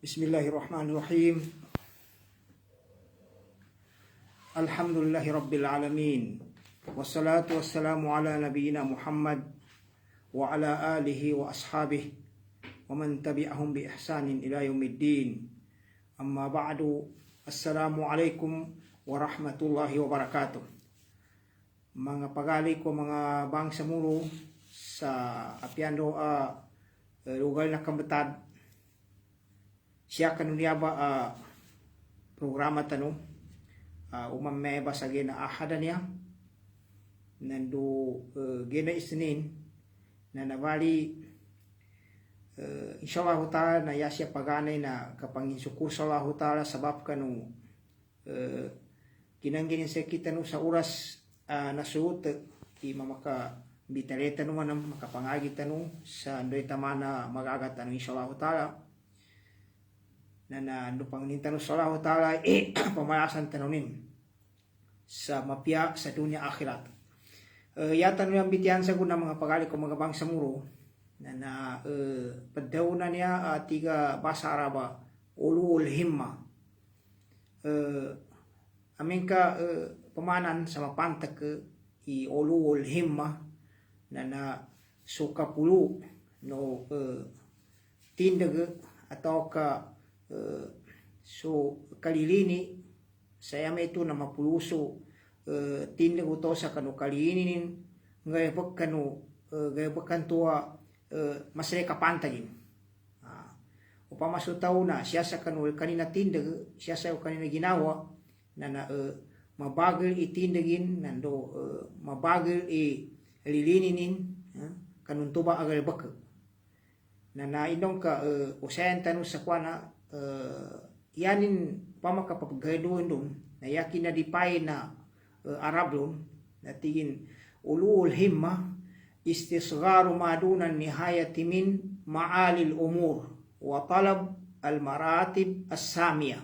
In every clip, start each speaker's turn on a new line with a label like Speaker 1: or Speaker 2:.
Speaker 1: Bismillahirrahmanirrahim. Alhamdulillahi Rabbil Alamin. Wassalatu wassalamu ala nabiyyina Muhammad wa ala alihi wa ashabihi wa man tabi'ahum bi ihsanin ila yaumiddin. Amma ba'du. Assalamualaikum warahmatullahi wabarakatuh. Mga pagali ko mga bangsa muro sa apiando lugar na Kambetad. Siya kanuniyaba programa tanong umameba sa gina ahada niya nandu gina isnin na nabali inshallah ta'ala na yasya paganay na kapangin sukur sa Allah ta'ala sabab kanu kinangginin sa kita no sa oras na suot di mamaka bitaleta no man makapangagi tanong sa andoy tama na magagat tanong inshallah ta'ala na lupang nintano sa Allah ta'ala pamalasan tanunin sa mapya sa dunia akhirat. Yata no yung bitihan sa guna mga pagali ko mga bangsa muro na padaw na niya tiga basa araba ulul himma. Amin ka pamanan sa mapantak i ulul himma na suka pulu no tindag atau ka so kalilini saya ito na mapuluso tindag uto sa kanu kalilinin ngayabag kanu gayabagan tuwa masaya kapantagin upamasutaw na siya sa kanu kanina tindag siya sa kanina ginawa na mabagal itindagin nando mabagal ililinin kanun tuba agarbak na nainong ka usayan tanong sa kwana yanin pamakapaggaduan doon na yakin na dipay na Arab doon na tingin ulul himma istisgaru madunan nihayati min ma'alil umur wa talab al maratib as-samia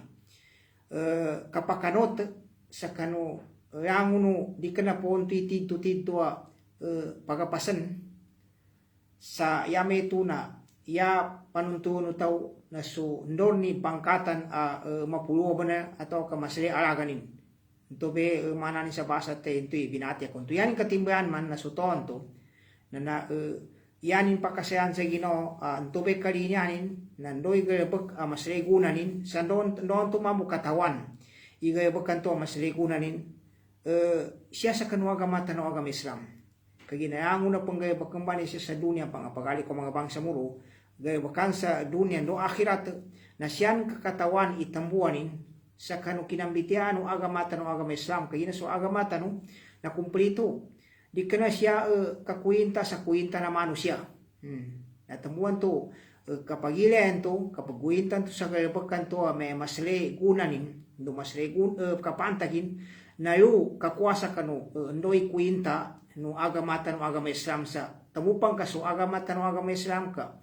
Speaker 1: kapakanot sa kano yanguno di ka na ponti tito pagapasan sa yame tuna ya panuntuno tau na so ndon ni pangkatan mapuluwa ba na atau kamasali alaganin ito be manani sa basa te ito binati akon to yanin katimbayan man na suton to na yanin pakasayan sa Ginoo ito be kalinyanin nandoy gayabag masali gunanin sa ndon tumamu katawan igayabag kanto masali gunanin siya sa kanuaga mata no agam Islam kaginayango na panggayabag kambani siya sa dunia pangapagali ko mga bangsa muro gayabakan sa dunia do akhirat na siyan kakatawan itambuanin sa kanu kinambitian o agamata no agama Islam kaya so agamata no na kumplito di kana siya kakuinta sa kuinta na manusia natambuan to kapagilen to kapaguintan to sa gayabakan to may masle gunanin do masle kapantagin na yu kakuasa kanu ndoy kuinta no agamata no agama Islam sa tamupang kaso agamata no agama Islam ka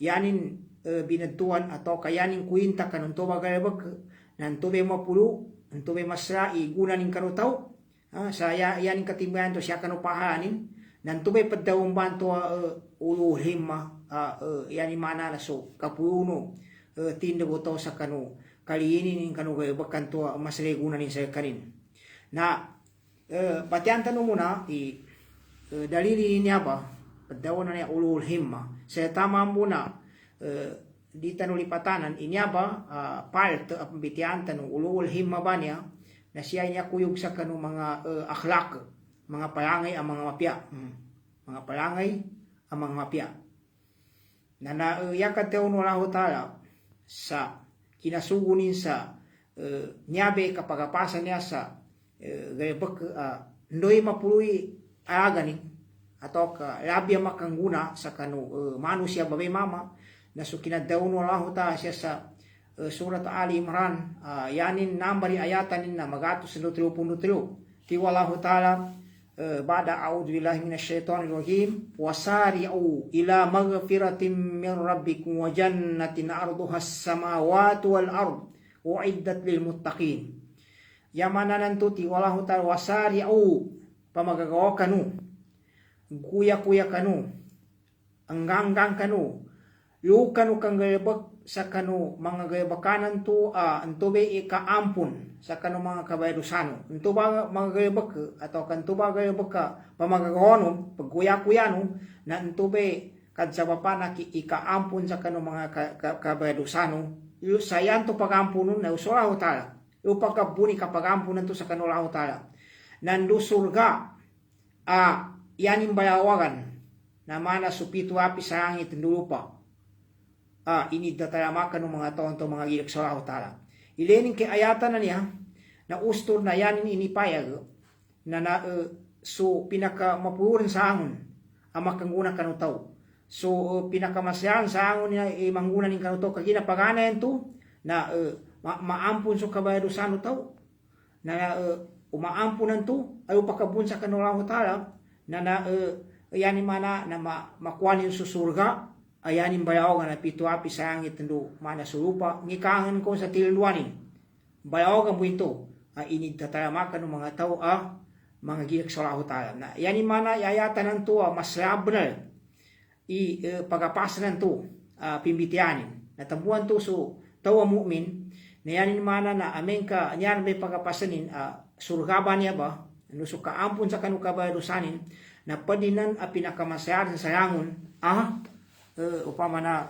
Speaker 1: yanin binatuan atau kayanin kuinta kanun to bagayabag nanto be mapulu nanto be masrai gunanin kanu tau saya yanin katimbayan to siya kanu pahanin nanto be padawong banto ulu himma yanin mana na so kapuno tindago to sa kanu kaliinin kanu gayabag kanto masrai gunanin sa kanin na patian tanong muna dalili niya ba padawan na niya ulul himma sa tama muna di tanong lipatanan inyaba part pambitian tanong ulul himma ba niya na siya niya kuyog sa kanong mga akhlak mga palangay ang mga mapya mga palangay ang mga mapya na yakad taon wala ho tala sa kinasugunin sa nyabe kapagapasan niya sa gayabag ndoy mapuluy aganin atau ka labia makangguna sa kanu manusia babe mama na so kinadaw no Allah ta siya sa surat Ali Imran yanin nambari ayatanin na magato sa 33 ti wallahu taala ba'da a'udzu billahi minasy syaithanir rajim wasari'u ila maghfiratin min rabbikum wa jannatin 'arduhas samawati wal ard uiddat lil muttaqin yamananan to ti wallahu taala wasari'u pamagagawa kanu kuya-kuya kanu, anggang kanu, yu kanu kang gayabak sa kanu mga gayabakanan to anto be ikaampun sa kanu mga kabayadusano anto ba mga gayabak atau kanto ba gayabak ka pamagagahono pagkuya-kuyano na anto be kadsa papana ki ikaampun sa kanu mga kabayadusano yu sayan to pagampunon na usura hotala yu pagkabuni kapagampunan to sa kanu la hotala nandu surga yanin bayawagan na mana supitu api sa langit lupa ini dataramakan ng mga taon to mga gilik sa Allah Ta'ala. Ilenin kay ayatan na niya na ustor na yanin inipayag na so pinaka mapurin sa angon ang makanguna kanutaw. So pinakamasyahan sa angon niya manguna ning kanutaw kagina pagana yan to na maampun so kabayado sa taw na umaampunan to ay upakabun sa kanula Ta'ala na yanin mana na makuanin susurga ayanin bayaw nga napito api sa angit ndo mana sulupa ngikangan ko sa tilduanin bayaw nga mo ito inid tataramakan ng mga tao mga giyak sa Allah Ta'ala na yanin mana yayatan ng to mas labnal pagapasan ng to pimbitianin natambuan to so tao mu'min na yanin mana na amen ka nyan may pagapasanin surgaba niya ba ano so kaampun sa kanukabayadusanin na padinan pinakamasayar sa sayangon upama na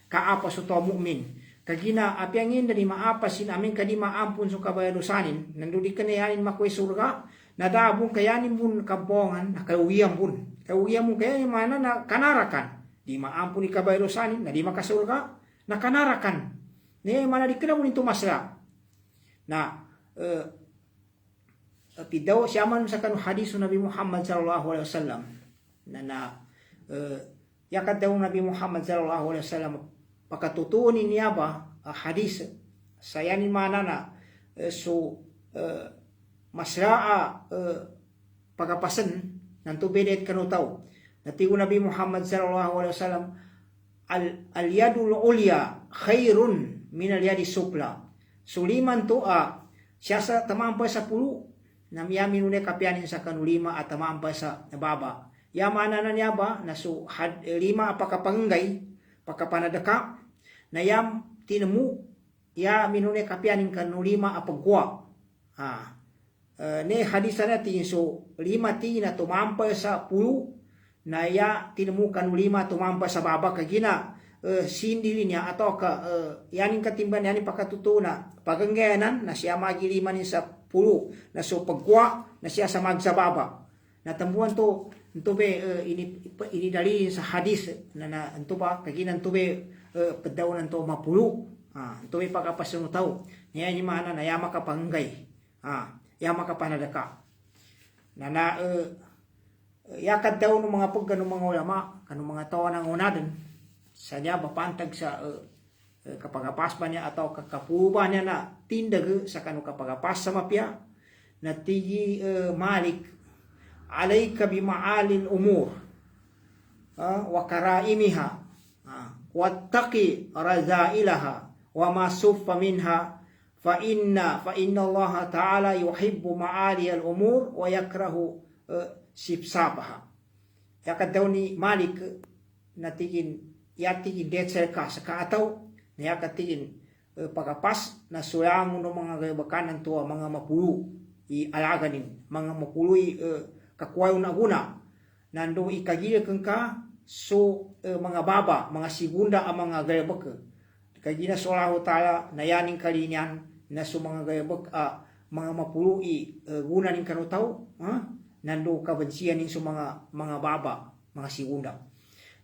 Speaker 1: kaapas to mu'min kagina apiangin na di maapasin amin kadi maampun so kabayadusanin nandudi ka na yanin makuwi surga nadabong kayanin mun kabongan na kawiyang mun kayanin mana na kanarakan di maampun ni kabayadusanin na di makasurga na kanarakan ne mana di kana mun ito masla na pidaw siyaman sa kanu hadis Nabi Muhammad sallallahu alaihi wasallam na yakat daw Nabi Muhammad sallallahu alaihi wasallam pakatutunin niya ba hadis sayanin mana na so masraa pagapasan ng tubidet kanutaw natigo Nabi Muhammad sallallahu alaihi wasallam al yadul ulya khairun min al yadi supla suliman to siya sa tamampay sa pulo na miyamin unay kapianin sa kanulima at tamampay sa nababa yamana na niya ba na so lima apakapanggay pakapanadaka na yam tinemu ya minune kapianin kanulima apagwa ne hadisan natin so lima tina tumampay sa pulo na ya tinemu kanulima tumampay sa baba kagina sindili niya atau yanin katimban yanin pakatutuna paganggayanan na siya magilima ni sa pulo na so pagwa na siya sa magsababa natambuan to be ini dalilin sa hadis na anto ba kaginan to be padawanan to mapulo anto be pagapasun tao niya ni mana na yama ka panggay yama ka panadaka na yakad daw ng mga pagganong mga ulama kanong mga tawa ng unadan sa niya bapantag sa kapagapas pa niya atau kakapuba niya na tindag sa kanong kapagapas sa mapya na tigi Malik alayka bima'alil umur wa karaimiha wattaqi razailaha wa ma suffa minha fa inna Allah ta'ala yuhibbu ma'ali al-umur wa yakrahu sipsabaha yakat daw ni Malik natigin yatigin detser ka sa kaataw na yakatigin pagapas na suyang ng mga gayabakanan to mga mapulo alaganin mga mapuloy kakuwayo na guna nando ikagilakang ka so mga baba mga segunda ang mga gayabak kagina sa Allah Ta'ala na yaning kalinyan na so mga gayabak mga mapului guna ning kanutaw nando kabansiyan ning so mga baba mga segunda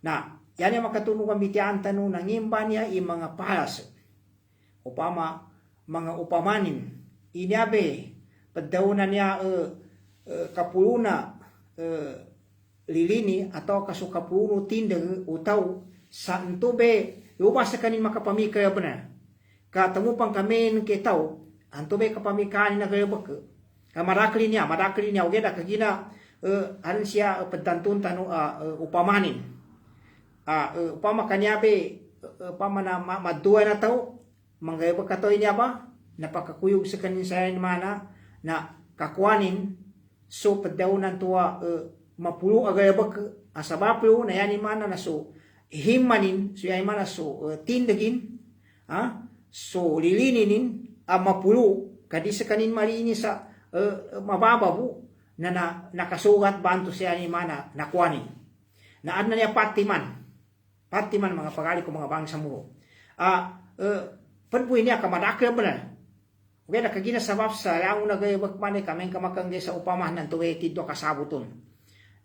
Speaker 1: na yan yung makatulong kami tiyang tanong nangimba niya mga palas upama mga upamanin inyabe padawnan niya kapuluna lilini atau kasukapuno tindag utaw sa antube lupas sa kanin makapamikay benar katamu pang kami kitaw antube kapamikain na kayo bak kamarakli niya ugeda kagina aran siya padantun tanu upamanin upama kanyabe upama na madua na taw manggay bakatoy niya ba napakakuyog sa kanin sa mana na kakuanin so padawnan tuwa mapulo agayabak asabaplo na yanin mana na so himmanin so yay mana so tindagin so lilinin mapulu kadi sa kanin malini sa mabababu na nakasugat banto siya ni mana nakuanin na adna niya patiman mga pagali ko mga bangsa mo padbuin niya kamadakya benar okay na kagina sabab sa yang una gaya bakmane kameng kamakang sa upamah nan tuwe tiddo kasabuton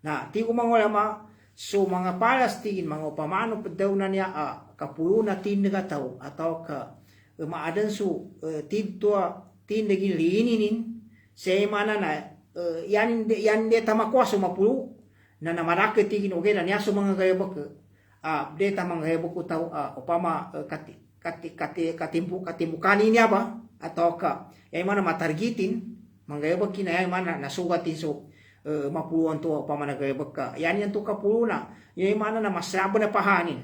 Speaker 1: na ti umangolama so mga Palestine mga upamano padaw na niya kapulo na tindaga tao atau ka maadan so tiddo tindagin lininin sa mana na yan de tamakwaso mapulu na namarake tigin okay na niya so mga gaya bak de tamang gaya bak tao upama katimukani niya ba atau ka ay mana matargitin manggayabag kina ay mana nasugatin so mapuluan to pamanagayabag ka yan to kapulo na yung mana na masaba na pahanin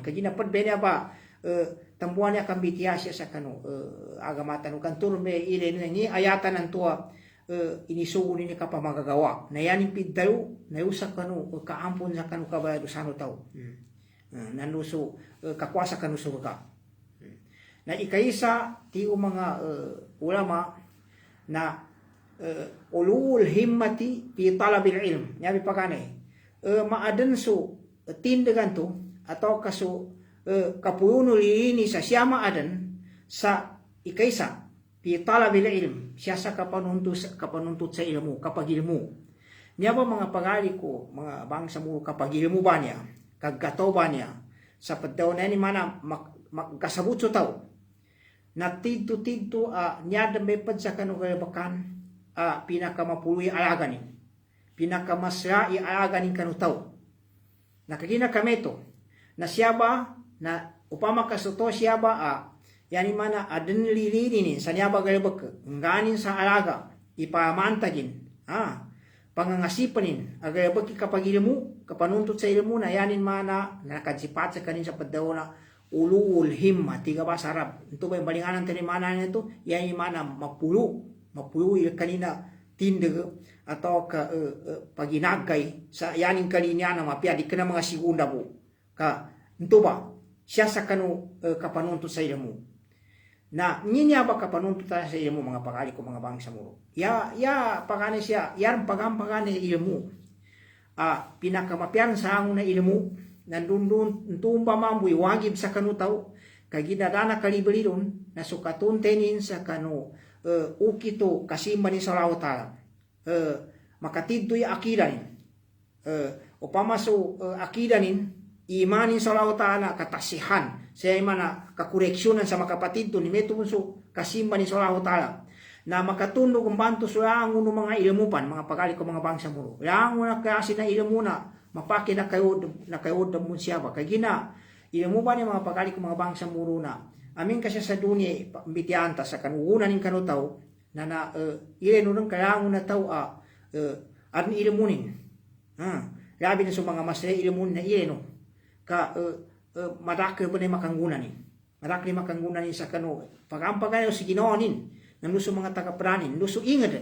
Speaker 1: kagina pad benya ba tambuan niya kambitiya siya sa kano agamatan kan turme ile ni ayatan ng tuwa inisugunin ni kapamagagawa na yan yung pidalo na usak kano kaampon sa kano kabayado sano tao nanuso kakwasa kanuso ka na ikaisa ti mga ulama na ulul himmati fi talabil ilm nyabi pakane maaden so tindagan to atau kaso kapuno lini sa siya maaden sa ikaisa fi talabil ilm siya sa kapanuntut sa ilmu kapag ilmu niya ba mga pagali ko mga bangsa mo kapag ilmu ba niya kaggato ba niya sa padaw na ni mana magkasabot so tao na tidto nyadam bepad sa kanu kaya bakan pinakamapuluy alaganin pinakamasra ialaganin kanu tao nakagina kameto na siya ba na upama kasuto siya ba yani mana aden lilinin sa niya ba kaya bak nganin sa alaga ipamantagin pangangasipanin agay baki kapag ilmu kapanuntut sa ilmu na yanin mana nakadzipat sa kanin sa padaw na ulul himma tiga bahasa Arab itu ba balinganan tani mana itu yang mana mapulu kanina tinde atau ka paginagay sa yaning kalinya na mapia di kana mga segunda bu ka itu ba siya sa kanu kapanuntut sa ilmu na ninya ba kapanuntut sa ilmu mga pakali ko mga bangsa mo ya pagane siya yan pagane ilmu pinakamapian sa na ilmu nandun tumba mambuy wagib sa kanu tao kaginadana kalibelidon na sukatun tenin sa kanu ukito kasimba ni Sallahu Ta'ala makatiddoy akidanin upama so akidanin imanin Sallahu Ta'ala katasihan sa mana kakoreksyonan sa makapatiddo ni meto so kasimba ni Sallahu Ta'ala na makatundo kung banto so ang mga ilmu pan mga pagali ko mga bangsa mo yang una kasi na ilmu na mapaki na kayo mo siya ba kay gina ilmu ba ni mga pagali ko mga bangsa muro na amin kasi sa dunia bitianta sa kanuunan ning kanutaw na ileno nang kayango na taw adni ilmunin labi na sa mga masay ilmun na ileno ka madakil ba ni makanggunan sa kanu pagampagayo si Ginoonin nanuso mga tagapranin nuso ingad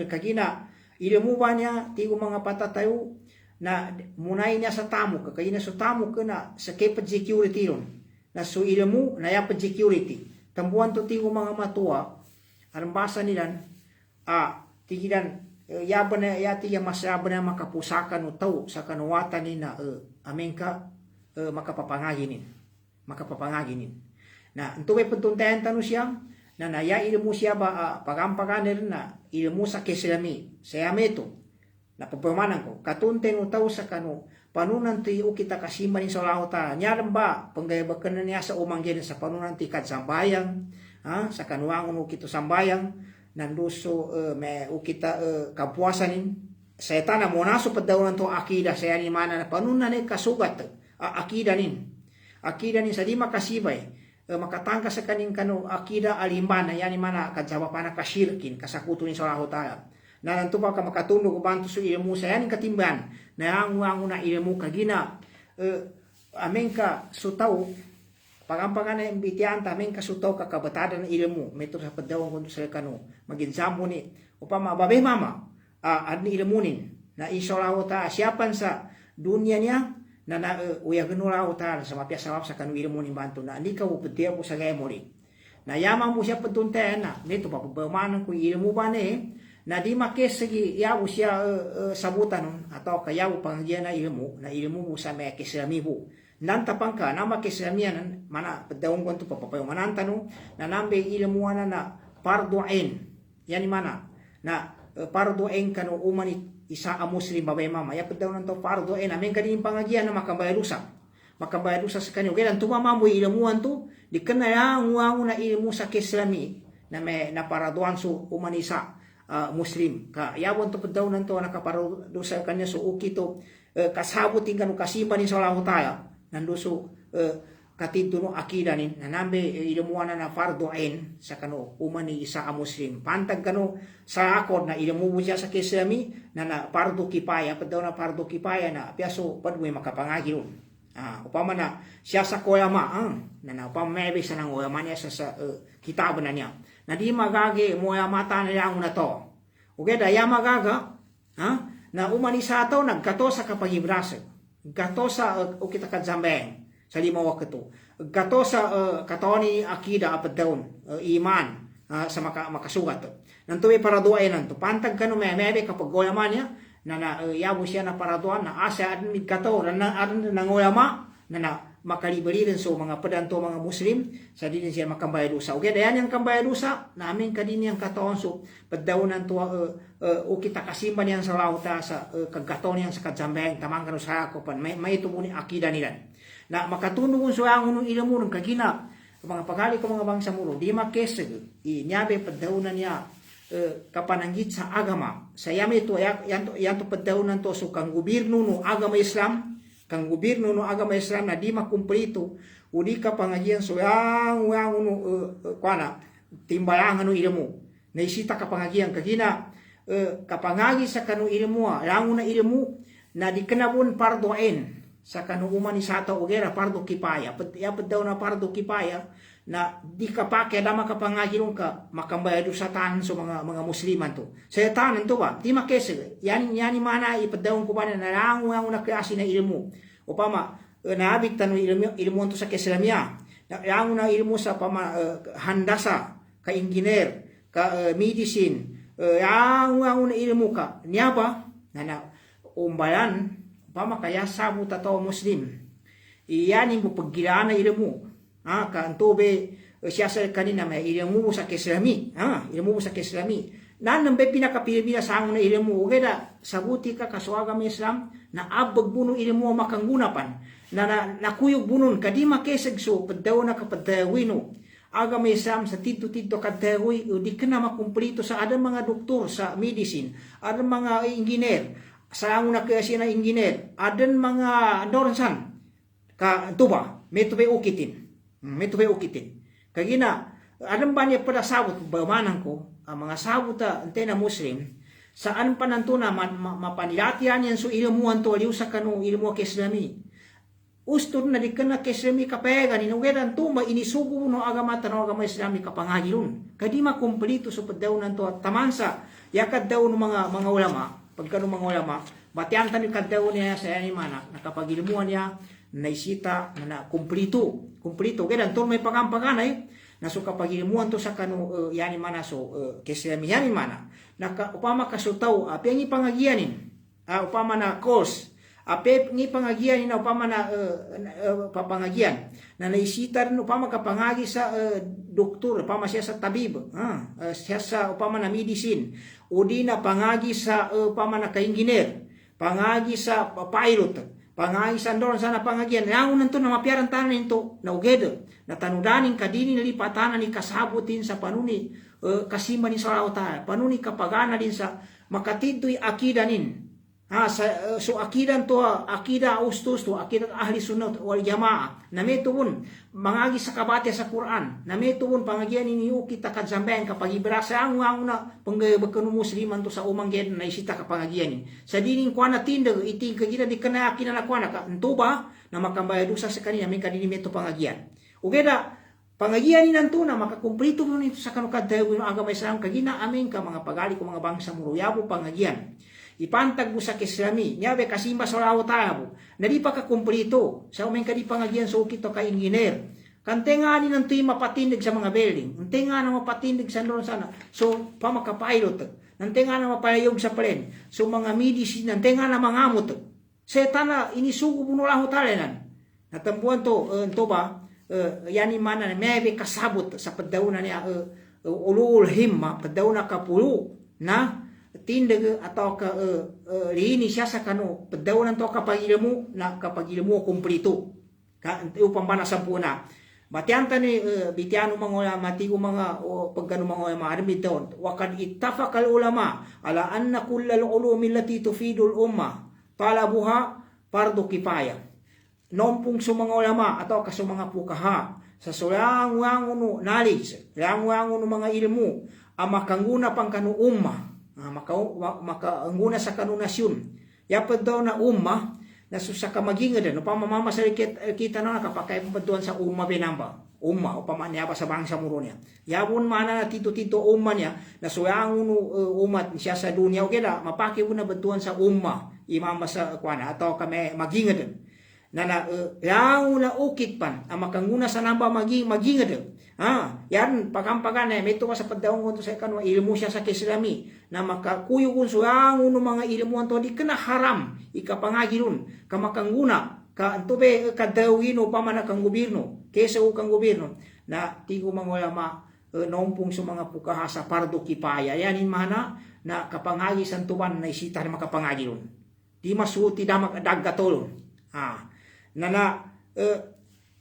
Speaker 1: kagina ilmu ba niya tigo mga patatayo na munay niya sa tamo kagina sa tamo na sa kepad security ron na so ilmu na yapad security tambuan to tigo mga matua aram basa nilan tigilan yaban na yati ya masaba na makapusakan no tao sa kanuwatan ni na amengka makapapangaginin na ito may puntuntayan tanu siya na naya ilmu siya ba pagampaganer na ilmu sa kesilami saya meto na pagpamanan ko katunten no tao sa kanu panunan ti kita kasima ni Sallahu Ta'ala nyaram ba panggayabakan na niya sa umanggen sa panunan ti kad sambayang sa kanuangon ukito sambayang nanduso me ukita kapuasanin setan na monaso padawlan to akida saya ni mana na panunan ni kasugat akidanin sa di makasibay makatangka sa kaning kanu akida alimbana yani mana kajawapana kasyirkin kasakuto ni Sallahu Ta'ala na nanto pa ka makatunog ubanto sa ilmu sa yaning katimban na ang na ilmu kagina amen ka sutaw pagampangan na imbitian amen ka sutaw ka kabatada ng ilmu metro sa padawang kundo sa kanu maginsampo ni upama babay mama adni ilmunin na Sallahu Ta'ala siyapan sa dunya niya na uya genula utar sama pia salap sa kanu ilmu ni bantu na ni ka upetia po sa gaya muli na yaman mo siya patunten na nito pa pamanan ko ilmu ba ne na di makes segi ya usia sabutan atau kaya panggian na ilmu mo sa may kislami po nan tapangka na makislamian mana pedaung ko to papayo manantano na nambe ilmu na fardu ain yani mana na fardu ain kanu umani isa a muslim babay mama ya pedaw nanto fardo amin kadin pangagian na makambay rusa sa kanyo kaya tumama mo ilmuan to di kana yang na ilmu sa kislami na may naparaduan so umanisa muslim ka yawon to pedaw nanto nakaparudo sa kanya so ukito kasabutin kanu kasimpan ni sallahu taala nando so katito no akida nin nambe ilmuan na fardo ain sa kanu umani isa a muslim pantag kanu sa akod na ilmu siya sa kislami na fardo kipaya pedaw na fardo kipaya na piaso padwe makapangagi ron upama na siya sa koyama na upama maybe sa nang oyama niya sa kitab na niya na di magagi moyama ta na yang na to okay da ya magaga na umani sa to nagkato sa kapagibrasa gato sa kita kadzambeng sa lima waktu gato sa katoni akida apadawn iman sa makasugat nanto may paraduay nanto pantag kanu mebe kapag goyaman niya na yabo siya na paraduan na asa adin gato na nangoyama na makalibalirin so mga padanto mga muslim sa din siya makambay dusa okay dayan yang kambay dusa namin kadin yang katon so padawnan to o kita kasimban yang sa lauta sa kagaton yang sa kadzambeng tamang kanu sa ako pan may tumuni akida nila na makatundong so ang unong ilmu ng kagina mga pagali ko mga bangsa mulo di makeseg inyabe padawnan niya kapananggit sa agama sa yami to yanto padawnan to so kang gobyerno no agama Islam kang gobyerno no agama Islam na di makumplito udi kapangagian so yang uno kuana timbayangan no ilmu na isita kapangagian kagina kapangagi sa kanu ilmu yang una ilmu na dikenabun fardu ain sa kanu umani sata ugera fardu kipaya ya pedaw na fardu kipaya na di kapake dama kapangagi ka makambaya do sa tahan so mga musliman to sa tahan to ba di makese yani mana ipedaw ko ba na rangu ang una klase na ilmu upama naabit tanu ilmu to sa kislamiya yang una ilmu sa pama handasa ka engineer ka medicine yang una ilmu ka niya ba na umbayan pama kaya sabu tato muslim iyan yung paggilaan na ilmu kantobe siya sa kanina may ilmu sa kislami ilmu sa kislami nan nambe pinakapilibina sa na ilmu ugeda sabuti ka kaswaga may Islam na abag buno ilmu makanggunapan na nakuyog bunon kadima keseg so padaw na kapadawino agama Islam sa tito kadawi di ka na makumplito sa adang mga doktor sa medicine adang mga engineer sa una kasi na engineer adan mga dorsan ka tuba metube ukitin kagina adan ba niya pada sabot bamanan ko ang mga sabot ante na muslim saan pa nanto na mapanilatian yan so ilmuan to aliw sa kanu ilmu kislami ustud na di ka na kislami kapegan inugedan to mainisugo no agama tanong agama islami kapangagilun kadima kumplito so padaw nanto tamansa yakad daw ng mga ulama pagkano mga ulama, batian tani kaddaw niya sa yani mana, nakapagilmuan niya, naisita, na kumplito, kaya danto may pagampanganay, naso kapagilmuan to sa kanu yani mana so, kesilami yani mana, upama kasutaw, api ang ipangagianin, upama na course, api ang ipangagianin na upama na papangagian, na naisita rin upama kapangagi sa doktor, upama siya sa tabib, siya sa upama na medicine, o di na pangagi sa pamana ka-engineer, pangagi sa pilot, pangagi sa doon sana pangagian. Yang nanto na mapiaran tanan nito na ugeda, na tanudanin kadini nalipatanan ni kasabutin sa panuni kasima ni salawata, panuni kapagana din sa makatidoy akidanin. So akidan to akida ustus to akidat ahli sunnah wal jamaah na metubun mangagi sa kabate sa Quran na metubun pangagian ini kita kadzambayan kapag ibrasa ang una panggayabakanu musliman to sa umang gen na isita kapangagian ni sa dining kuana tindag iting kagida di kana akina kuana ka entuba na makambaya dusa sa kanina may kadini meto pangagian ugeda pangagian ni nanto na makakumplito nito sa kanu kadayog ng agama Islam kagina amin ka mga pagali ko mga bangsa muruyabo pangagian ipantag mo sa kislami, nyabe kasimba sa lawa tayo, na di pa ka kumplito, sa umeng ka di pa ngagian sa ukito ka engineer, kante nga ni nang tuy mapatindig sa mga building, nante nga na mapatindig sa doon sana, so pamakapilot, nante nga na mapayog sa plane, so mga medicine, nante nga na mangamot, setana inisugo puno laho talenan, natambuan to ba, yani mana maybe kasabot sa pagdauna niya ulul himma pagdauna kapulo na tindag atau ka lini siya sa kano pagdauna to kapag ilmu kumplito ka upang bana sampuna batianta ni bitiano mga matigo mga pagkano mga maarmi doon wakad ittafaqal ulama ala anna kullal ulumi allati tufidul umma talabuha fardu kifayah nompung sa mga ulama atau sa mga pukaha sa sulang wanguno knowledge, lang wanguno mga ilmu, makanguna pang kanu umma, makanguna sa kanu nasyon. Yapad daw na umma, na sa kamagingan no pamamama sa kita na kapakay paduan sa umma binamba. Umma o pamanya pa sa bangsa muro niya. Yabon mana na tito umma niya, na sulang umat siya sa dunya o kaya mapaki mo na baduan sa umma, imama sa kwana atau kami magingan na yang una ukit pan makanguna sa namba magingad yan pagampagan may to sa pagdaong ko sa kanwa ilmu siya sa kislami na makakuyo kun so yang uno mga ilmu anto di kena haram ikapangagilun kamakanguna ka antobe kadawino pa man kang gobyerno kesa kang gobyerno na tigo mga ulama nompong sa mga pukaha sa pardo kipaya yanin mana na kapangagi santuban na isita na makapangagilun di masuti damak daggatolon nana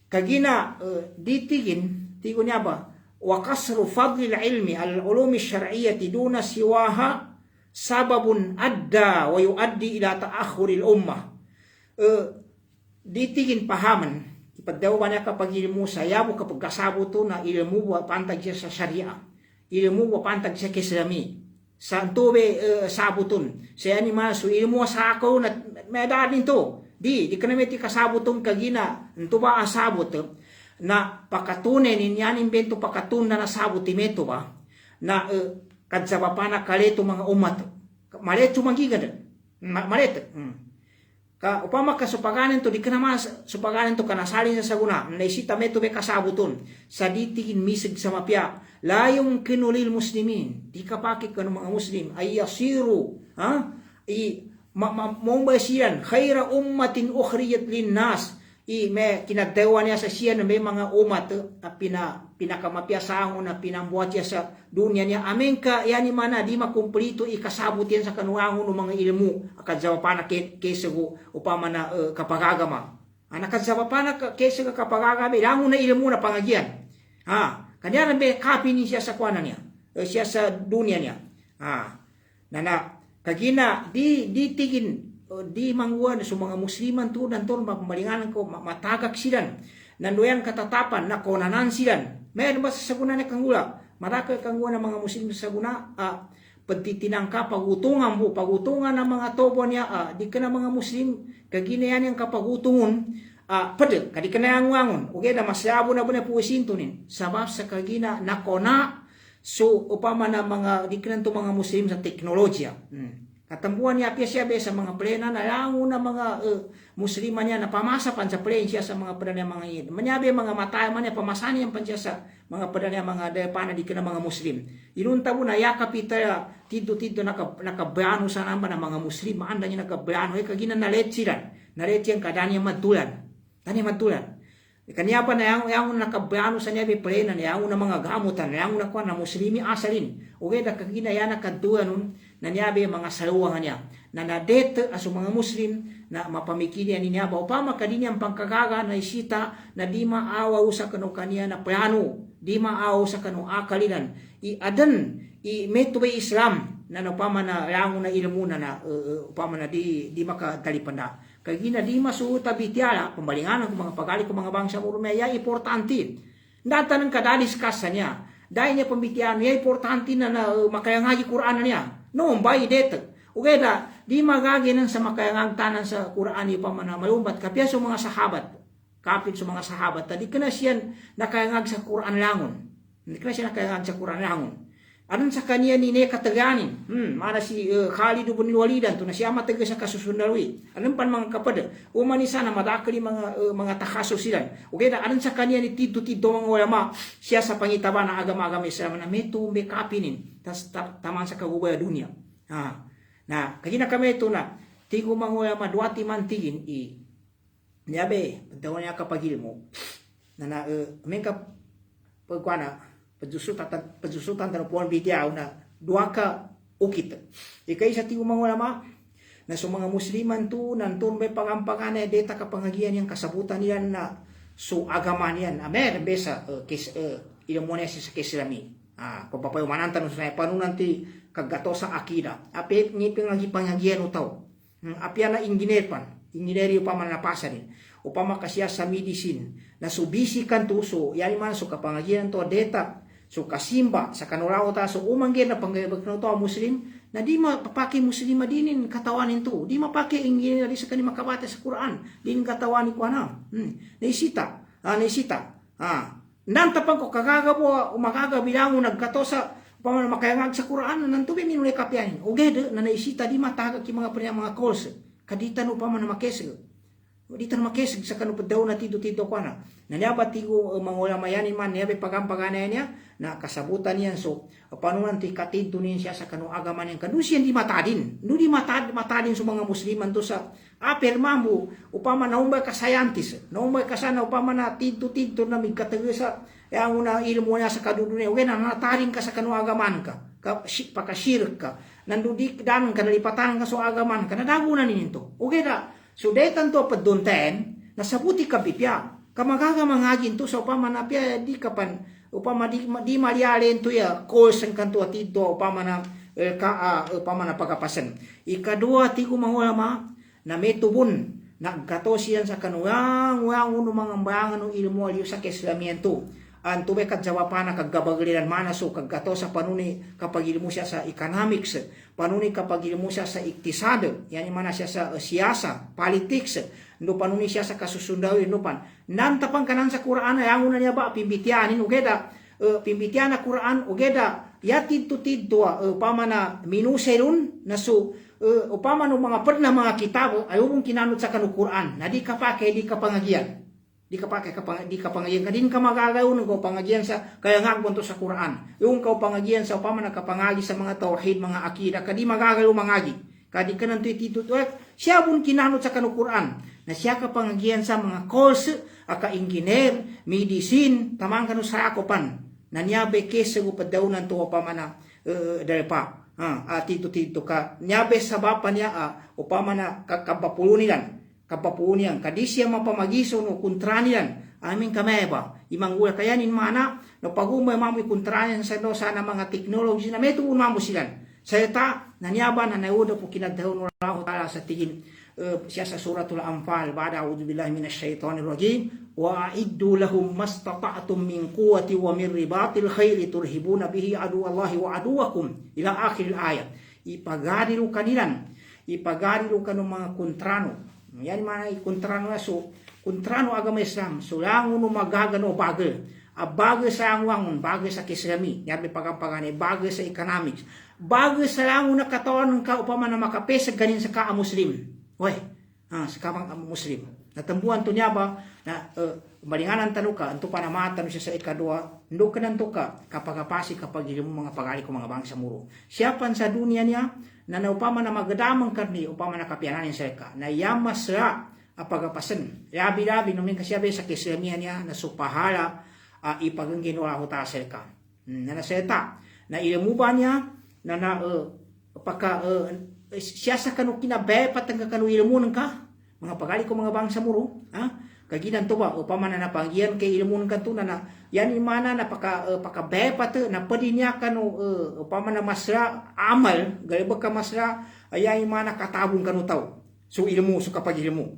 Speaker 1: kagina ditigin tigo niya ba wa kasru fadli ilmi al ulumi syar'iyyati duna siwaha sababun adda wa yuaddi ila ta'akhuril ummah ditigin pahaman ipaddaw niya kapag ilmu saya mo kapag kasabo to na ilmu wa pantag siya sa syariah ilmu wa pantag siya kislami sa tobe sabutun saya ni masu ilmu sa ako na medadin to di kana meti kasabutong kagina nto ba asabot na pakatunen niyan imbento pakatun na nasabot imeto ba na kadzabapana kaleto mga umat maleto mangigad malet ka upama ka supaganen to di kana mas supaganen to kanasali sa saguna naisita meto be kasabuton sa ditigin misig sa mapya layong kinulil muslimin di kapaki kanu mga muslim ay yasiru mambasiyan khaira ummatin ukhriyat linnas me kinadawa niya sa siya na may mga umat pinakamapyasahan na pinambuhat niya sa dunya niya amen ka yani mana di makumplito ikasabot yan sa kanuangon ng mga ilmu akadzawa kesa go upama na kapagagama nakadzawa na kesa kapagagama ilangon na ilmu na pangagian kanya na may kapi ni siya sa kwanan niya siya sa dunya niya kagina di tigin di mangguan sa mga musliman to nanton mapamalinganan ko matagak silan nandoyan katatapan na konanan silan mayroon ba sa saguna na kangula maraka kangguan ng mga muslim sa saguna pagtitinangka pagutungan ng mga tobo niya di ka na mga muslim kagina yan yung kapagutungon padel kadi ka na yung wangon okay na masyabo na ba na puwisintunin sabab sa kagina nakona so upama na mga di kanto mga muslim sa teknolohiya katambuan niya siya sa mga plena na lango na mga musliman niya na pamasapan sa plane siya sa mga pedanya mga yun manyabi mga matay man niya pamasani yan pan siya sa mga pedanya mga dayapana di kana mga muslim inunta mo na yakapita tiddo nakabrano sa naman na mga muslim maanda niya nakabrano kagina nalet yan kadanya madulan kanya pa na yang nakabrano sa niya plena na yang na mga gamutan yang na kuan na muslimi asalin okay da kagina yana kadua nun na niya mga saluwangan niya na nadete aso mga muslim na mapamikili niya ba upama kadinya ang pangkagaga na isita na di maawaw sa kanu kaniya na plano di maawaw sa kanu akalinan adan meto Islam na upama na yang na ilmu na upama na di makadalipanda kagina di masuta bitiala pembalingan ko mga pagali ko mga bangsa murumaya importante data ng kadaliskas niya dahil niya pembitian niya importante na makayangaji Quran niya no bay dete okay da di magaginan sa makayangag tanan sa Quran ni pamana malumbat kapya sa mga sahabat kapit sa mga sahabat tadi kana siya nakayangag sa Quran langon hindi kana siya nakayangag sa Quran langon Anon sa kanya ni ne kataganin. Mana si Khalid bin Walidan to na siya mataga sa kasusundawi. Anon pan mga kapad. Umani sana madakali mga takaso sila. Okay na anon sa kanya ni tito mga ulama siya sa pangitaban ng agama-agama Islam na meto me kapinin. Tas taman sa kagubaya dunia. Na kagina kami ito na tigo mga ulama duati mantigin niyabe pagdawan niya kapagil mo na mengka pagkwana pajusutan tanong puan bitiaw na dua ka ukit. Ikay sa tigo mga ulama na sa mga musliman to nantun may pangampangan na deta kapangagian yang kasabutan niyan na so agama niyan. Amen. Besa ilmu niya sa kislami. Kung papayo manantan sa paano nanti kagato sa akida. Ape ngiping lagi pangagian utaw. Apya na inginerio pa man napasanin. Upama kasya sa medicine na subisikan to so yan man so kapangagian to deta so kasimba sa kanurao ta so umanggir na panggayabag na to muslim na di mapapake muslima dinin katawanin to di mapake ingin sa kanima makabata sa Quran din katawani ko na naisita nantapang ko kagagabo umagagabilang nagkato sa paman makayangag sa Quran nanto be minulay kapyanin ugede na naisita di mataga ki mga mga calls kaditan upama na makeseg di tan makeseg sa kanu padaw na tito ko na naniabat tigo mga ulamayanin man niya pagampagana niya na kasabutan niyan so panunan ti katidto niya sa kanu agama niyan kanu siya di matadin matadin sa mga musliman to sa permambu upama naumbay ka scientist naumbay ka sana upama na tidto na migkatege sa yang una ilmu niya sa kadudunia okay na natarin ka sa kanu agaman ka pakashirk ka nandudi dan ka nalipatan ka sa agaman ka nadagunan ninyo okay na so detan to padunten nasabuti ka pipya kamagaga mangagin to sa upama na pya di kapan upama di malialen to ya course ang kanto atito upama na upama na pagapasan ikadua ti ko mangulama na metubun nagkato siyan sa kanuang uno mga mbangan ng ilmu aliyo sa keslamiento ang tubay kadjawapana kaggabagaliran manaso kaggato sa panuni kapag ilmu siya sa economics panuni kapag ilmu siya sa iktisado yan mana siya sa siyasa politics no panuni siya sa kasusundawi no pan nantapang kanan sa Quran yang una niya ba pimbitianin ugeda pimbitian na Quran ugeda yatid tidto upama minuserun na so upama no mga pernah mga kitabo ayong kinanot sa kanu Quran na di kapake di kapangagian di kapangagian kadin ka magagaw ng pangagian sa kaya nga bunto sa Quran yung pangagian sa upama nakapangagi sa mga tauhid mga akida kadi magagaw mangagi kadi kanan tito siya bun kinanot sa kanu Quran na siya kapangagian sa mga course aka engineer medicine tamang kanu sa akopan na niyabe kesa upadaw nan to upama na dalepa tito ka niyabe sa bapa niya upama na kakapapulunilan kapapunian kadisya mapamagiso no kuntranian amin kameba imang ula kayanin mana no pagumay mamoy kuntranian sa no sana mga technology na meto unamo silan sayta nanyaba na nauda po kinadahon Allah taala sa tingin siya sa suratul anfal ba'da a'udzu billahi minasy syaithanir rajim wa a'iddu lahum mastata'tum min quwwati wa min ribatil khairi turhibuna bihi aduwallahi wa aduwakum ila akhir ayat ipagadilu kanilan mga kontrano yan mana kontrano so kontrano agama Islam so lang uno magagano bagay sa angwangon bagay sa kislami yabi pagampagane bagay sa economics bagay sa lang una katawan ka upama na makapesa ganin sa ka muslim sa kamang muslim natambuan to niya ba na malinganan tanuka anto pa namatan siya sa ikadua ndo kanan to ka kapagapasi kapag ilmu mga pagali ko mga bangsa muro siyapan sa dunia niya na upama na magadamang karni upama na kapiananin sa ka na yamasra apagapasan labi-labi namin kasyabe sa kislamihan niya na supahala ipaganggin wala ko ta sa ka na naseta na ilmu ba niya na siya sa kanu kinabe patang kanu ilmu ka mga pagali ko mga bangsa muro kaginan to ba upama na napanggian kay ilmu ng kanto na yan imana na pakabepat na pwede niya kanu upama na masra amal galibag ka masra ay imana katabong kanu taw so ilmu so kapag ilmu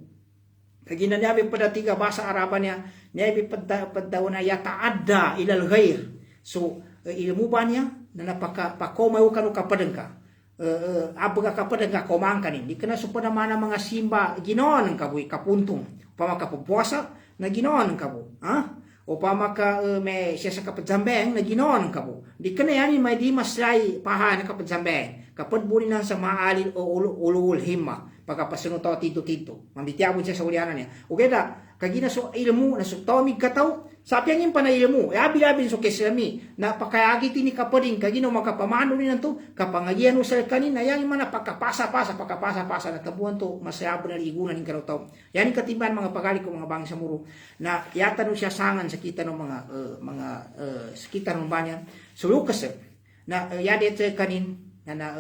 Speaker 1: kaginan niya padatiga basa Araban niya paddaw na yataadda ilal ghair so ilmu ba niya na napakapakomaw kanu kapadeng ka abaga kapadeng ka komang kanin di kana supa naman ang mga simba ginoon ng kabuy kapuntong pamakapupuasa na ginoon ng kabo Upama ka may siya sa kapadzambeng na ginoon ka po. Di ka na yan may di maslay paha na kapadzambeng. Kapag bunin na sa maalin o ulul hima. Pagkapasunod to tito. Mambitiabon siya sa ulianan niya. Okay na, kagina so ilmu na so tomig kataw. Sapi ang pa na ilmu. Abi-abi so keslami. Na pakayagi tini kapading kagino makapamano rin to. Kapangagian usal kanina. Yan yung mana pakapasa-pasa na tabuan to. Masayabon na ligunan ng karutaw. Yan yung katiban mga pagali ko mga bangsa muro. Na yata no siya sangan sa kita ng mga sa kita ng banyan. So Lucas na yadet kanin na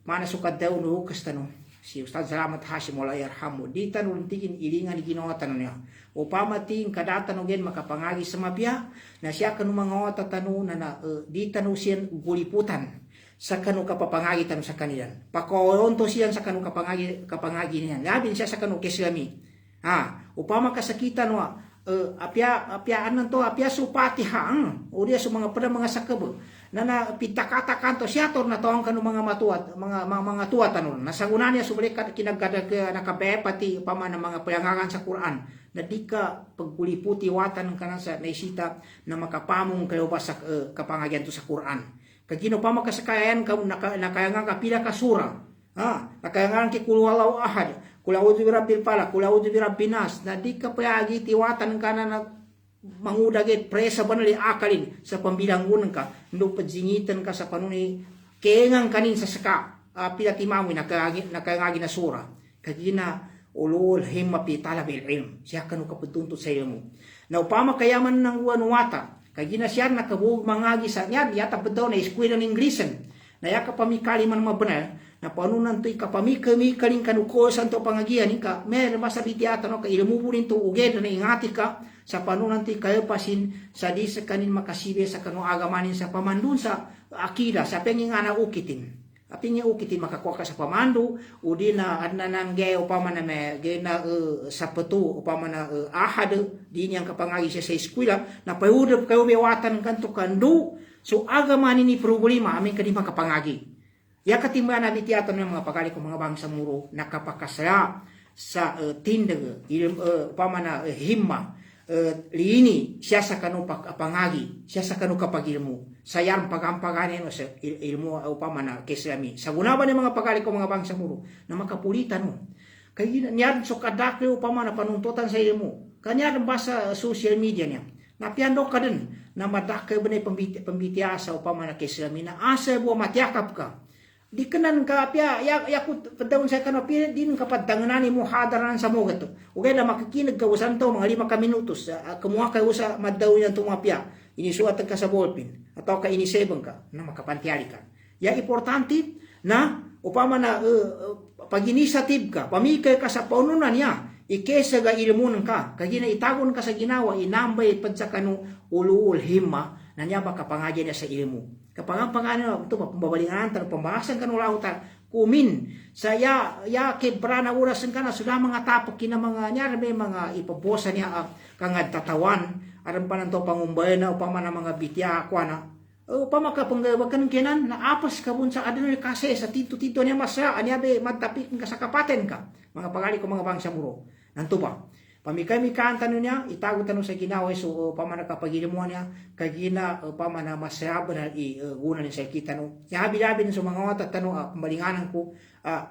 Speaker 1: mana sukat daw no Lucas tanong. Si Ustaz Salamat Hashim wala yarhamu. Di tanong tigin ilingan ni ginawa tanong niya. Upama ting kadata no gen makapangagi sa mapya. Na siya kanu mga otat tanong na di tanong siyan guliputan. Sa kanu kapapangagi tanong sa kanilan. Pakoronto siyan sa kanu kapangagi niyan. Labin siya sa kanu keslami. Upama kasakitan no apya anan to apya supati hang. O dia sa mga pada mga sakabo. Na pitakatakan to siya to na toang kanu mga matuat mga tuwa tanon nasagunan niya subalik kinagkada ke nakabe pati upama na mga payangangan sa Quran na di ka pagkuliputi watan kana sa naisita na makapamong kayo ba sa kapangagian to sa Quran kagino pa makasakayan ka nakayangan ka pila ka sura nakayangan ki kul walau ahad kul a'udzu birabbil falaq kul a'udzu birabbin nas na di ka payagi tiwatan kana na mangudagit presa banali akalin sa pambilanggunan ka ndo pajingitan ka sa panuni kengang kanin sa saka pila timamoy nakangagi na sura kagina ulul himma pi talabil ilm siya kanu kaputunto sa ilmu na upama kayaman ng wanuwata kagina siya nakabug mangagi sa niya yata bedaw na eskwela ng Inglesan na yaka pamikali man mabenar na panunan to'y kapamika-mikaling kanukosan to pangagian ka mer masabiti ata no ka ilmu burin to uged na ingati ka sa panunan to'y kayo pasin sa di sa kanin makasibe sa kanu agamanin sa pamandun sa akida sa penging ana ukitin aping ukitin makakuha ka sa pamandu udi na adnanan ge upama na me ge na sa petu upama na ahad di niyang kapangagi siya sa eskwela na payudap kayo bewatan kanto kandu so agamanin ni problema amin kadi makapangagi. Ya katimbang na bitiyatan ng mga pagkali ko mga bangsa muro nakapakasaya sa tindag upama na himma liini siya sa kanu pangagi siya sa kanu kapagilmu sayang pagampaganin o sa ilmu upama na keslami sa gunaban ng mga pagkali ko mga bangsa muro na makapulitan mo kaya niyan so kadakli upama na panuntutan sa ilmu kanya basa social media niya napiando ka din na madakay ba na pambitiasa upama na keslami na asa buwa matiakap ka di kanan ka apya yakut padawon sa kanu apya din kapaddanganani mo hadaran sa mo gato ugay na makikinig ka usan to mga 5 minutos kumuha kayo sa madaw yan to mga apya inisuatan ka sa ballpen atau ka inisebang ka na makapantiali ka ya importante na upama na pag-initiative ka pamikay ka sa paununan niya ikesa ga ilmunan ka kagina itagon ka sa ginawa inambay pad sa kanu ulul himma na niya makapangagya niya sa ilmu kapag pangano ito pambabalingan tan pambahasan kan ulautan kumin saya ya kebrana urasan kana sudah mga tapok kina mga nyar may mga ipabosa niya kangad tatawan aram panan to pangumbay na upama na mga bitya akwana upama ka panggawakan kenan na apas ka bun sa adeno kase sa tito niya masya anya be matapik ka sa kapaten ka mga pagali ko mga bangsa muro nanto ba pamikay-mikaan tanong niya, itago tanong sa ginawa, so pamana kapagilimuan niya, kagina pamana masayaba na guna niya sa kita no. Yabi-yabi na sa mga otat tanong, pambalinganan ko,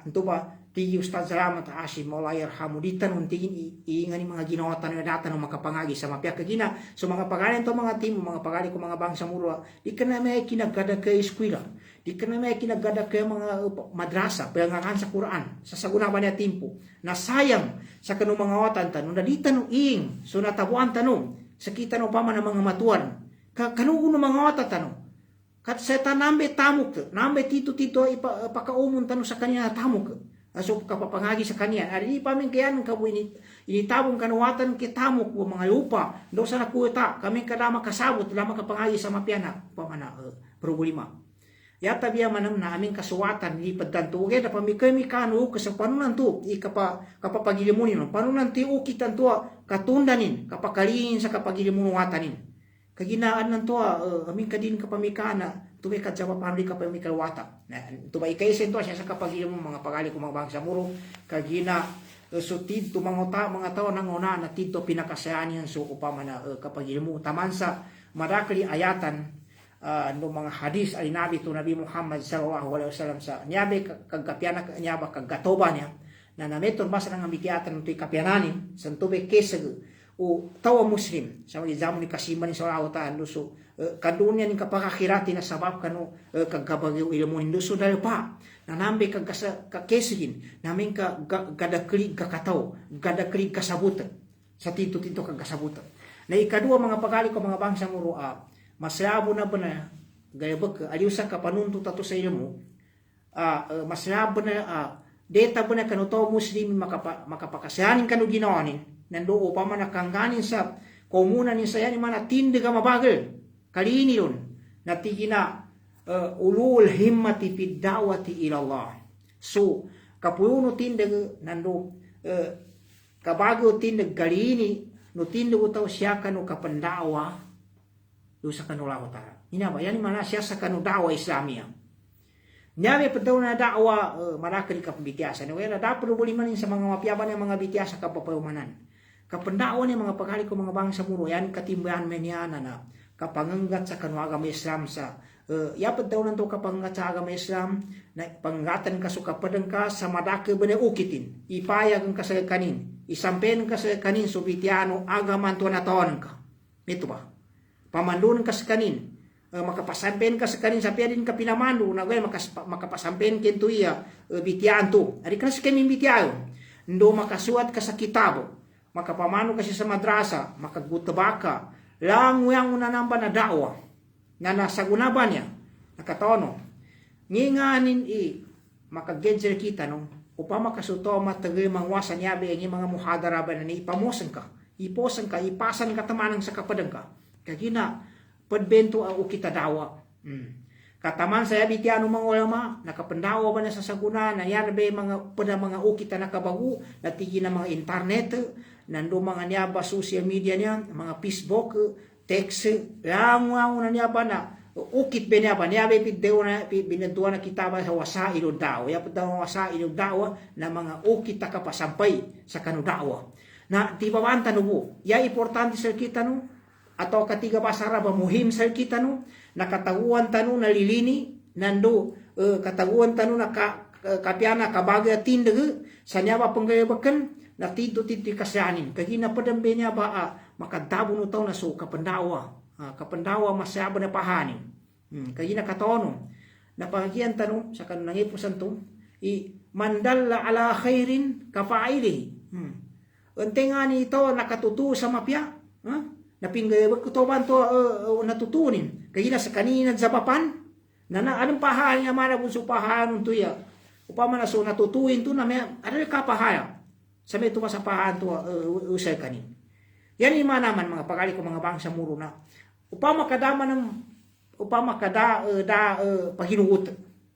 Speaker 1: ito ba, tigi Ustaz Salamat Hashim, wala yarhamu, di tanong, tigin iingan yung mga ginawa tanong na datan ng makapangagi sa mapya, kagina, so mga pagalan to mga team, mga pagali ko mga bangsa muro, di ka na may kinagada kay eskwela, di ka na may kinagada kay mga madrasa, payangangan sa Quran, sa sagunaban niya timpo, na sayang sa kanong mga otan tanong, na di tanong ing, so natabuan tanong, sa kita no pa man mga matuan, kanong mga otan tanong, kat sa tanambe tamuk, nambe tito ipakaumun tanong sa kanya tamuk, so kapapangagi sa kanya, ari pa min kayan kabu initabong kanuwatan kitamuk wa mga lupa, do sa nakuta, kami kadama kasabot, lama kapangagi sa mapyana, pamana problema. Yata biya manam na aming kasuwatan ni paddanto ugay da pamikay-mikano kasi panunan to kapapagilimunin panunan ti ukitan to katundanin kapakalin sa kapagilimunwatanin kaginaan nan to aming kadin kapamikana to may kadjaba panri kapamikalwata to ba ikay sento siya sa kapagilimun mga pagali ko mga bangsa muro kagina so tidto mga tao nanguna na tidto pinakasayanian so upama na kapag ilmu tamansa madakli ayatan no mga hadis ay nabi to Nabi Muhammad sallallahu alaihi wasallam sa niyabe kagkapyana niyaba kagatoba niya na nameton basa ng amikiyatan to kapyananin santube keseg o tawa muslim sa mga jamu ni kasiman ni sallallahu ta'ala so kadunya ni kapakakirati na sabab kanu kagkabagyo ilmu hinduso dahil pa nanambe kakesigin namin gadaklig kakataw gadaklig kasabutan sa tito kagasabutan na ikadua mga pagkali ko mga bangsa muro maslabo na ba na gaya ba aliw sa kapanunto tato sa ilmu maslabo na data ba na kanuto muslim makapakasayanin kanu ginawanin nando upama nakangganin sa komunan ni saya ni mana tindi ka mabagal kalini yun natigina ulul himmati fid da'wati ila Allah so kapuno tindig nando kabago tindig kalini no tindig utaw siya kanu kapandawa do sa kanulaw ta ina ba yan mana siya sa kanu dawa Islamia nyawe padaw na dawa marakali ka pambitiasa na wala dapat bulimanin sa mga mapiyaban ng mga bitiasa kapapayumanan kapendawa ni mga pagkali ko mga bangsa muro yan katimbahan meniana na kapanganggat sa kanu agama Islam sa yapad daw nanto kapanggat sa agama Islam na panggatan ka so kapadang ka sa madake bane ukitin ipayag ka sa kanin isampen ka sa kanin so bitiano agama to na taon ka ito ba pamandun ka sa kanin makapasampen ka sa kanin sa piadin ka pinamando na gay makapasampen kento iya bitian to ari ka sa kanin bitiayo ndo makasuat ka sa kitabo makapamano kasi sa madrasa, makagutabak ka, lang yang unanamba na dawa, na nasagunaban niya, nakatono. Nginganin makagensel kita no, upama kasuto matagay mangwasan niya, ang mga muhadaraban na ipamosan ka, ipasan ka tamanang sa kapadang ka. Kagina, padbento ang ukita dawa. Kataman saya bitiano mga ulama, nakapandawa ba na sa saguna, na yan ba mga ukita nakabagu, natigi na mga internet, nando mga niyaba social media niya, mga Facebook, text, lang na niyaba na, ukit ba niyaba, niyaba binantuan na kitaba sa wasa ilo dawa, yapad daw wasa ilo dawa, na mga ukit nakapasampay sa kanu dawa. Na di ba banta nubo, ya importante sa kita no, atau katiga pasara ba muhim sa kita no, nakataguan tanu nalilini, nando kataguan tanu na kapiana kabaga tindag, sa niyaba panggayabakan, na tito kasyanin kagina padambe niya ba makadabo no taw na so kapandawa masyaba na pahanin kagina katono na pagkian tanong sa kanang ipusan to mandalla ala khairin kafaili nga ni ito nakatutu sa mapya napinggay ko to ban to natutunin kagina sa kanina sa papan na anong pahanin niya mana bunso pahanon to ya upama na so natutuin to na may ano ka pahaya sa may tumasapahan to usay kanin. Yan yung naman mga pagkali ko mga bangsa muro na upama kada pahinuot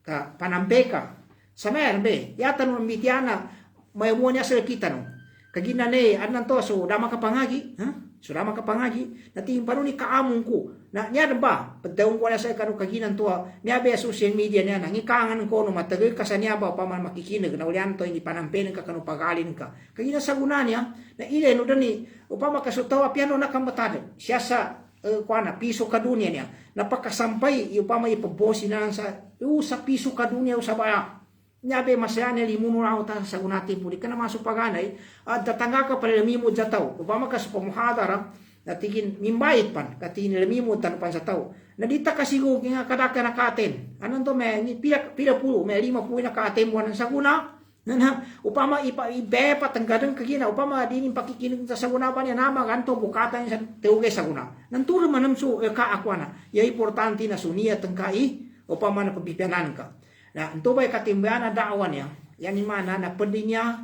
Speaker 1: ka panampe ka sa merbe yata no mitiana may mo niya sa kita no kagina ne anan to so dama ka pangagi so dama ka pangagi nating pano ni kaamon ko na niya ba pagdaong ko na sa kanu kaginan to niya be social media niya nangikangan ko no matagal ka sa niya ba pa man makikinig na ulian to hindi panampen ka kanu pagalin ka kagina sa guna niya na ile no dani upama kasutawa piano na kambatad siya sa kuana piso ka dunya niya napakasampay upama ipabosi na sa piso ka dunya sa baya niya be masayane limuno na uta sa gunati puli kana masuk paganay at datanga ka pala limimod sa tao upama ka sa pamuhadara natigin mimbait pan katin limimod tan pan sa tao nadita kasigo nga kadaka na katen anon to me pila pulo me 50 na katen mo sa guna na upama ibe patanggadang kagina upama din pakikinig sa saguna pa niya nama ganto bukatan sa teuge saguna nanturo manam su ka akwana ya importante na sunia tengkai upama na pabipianan ka na ito ba'y katimbayan na daawan niya yan ni mana na pwede niya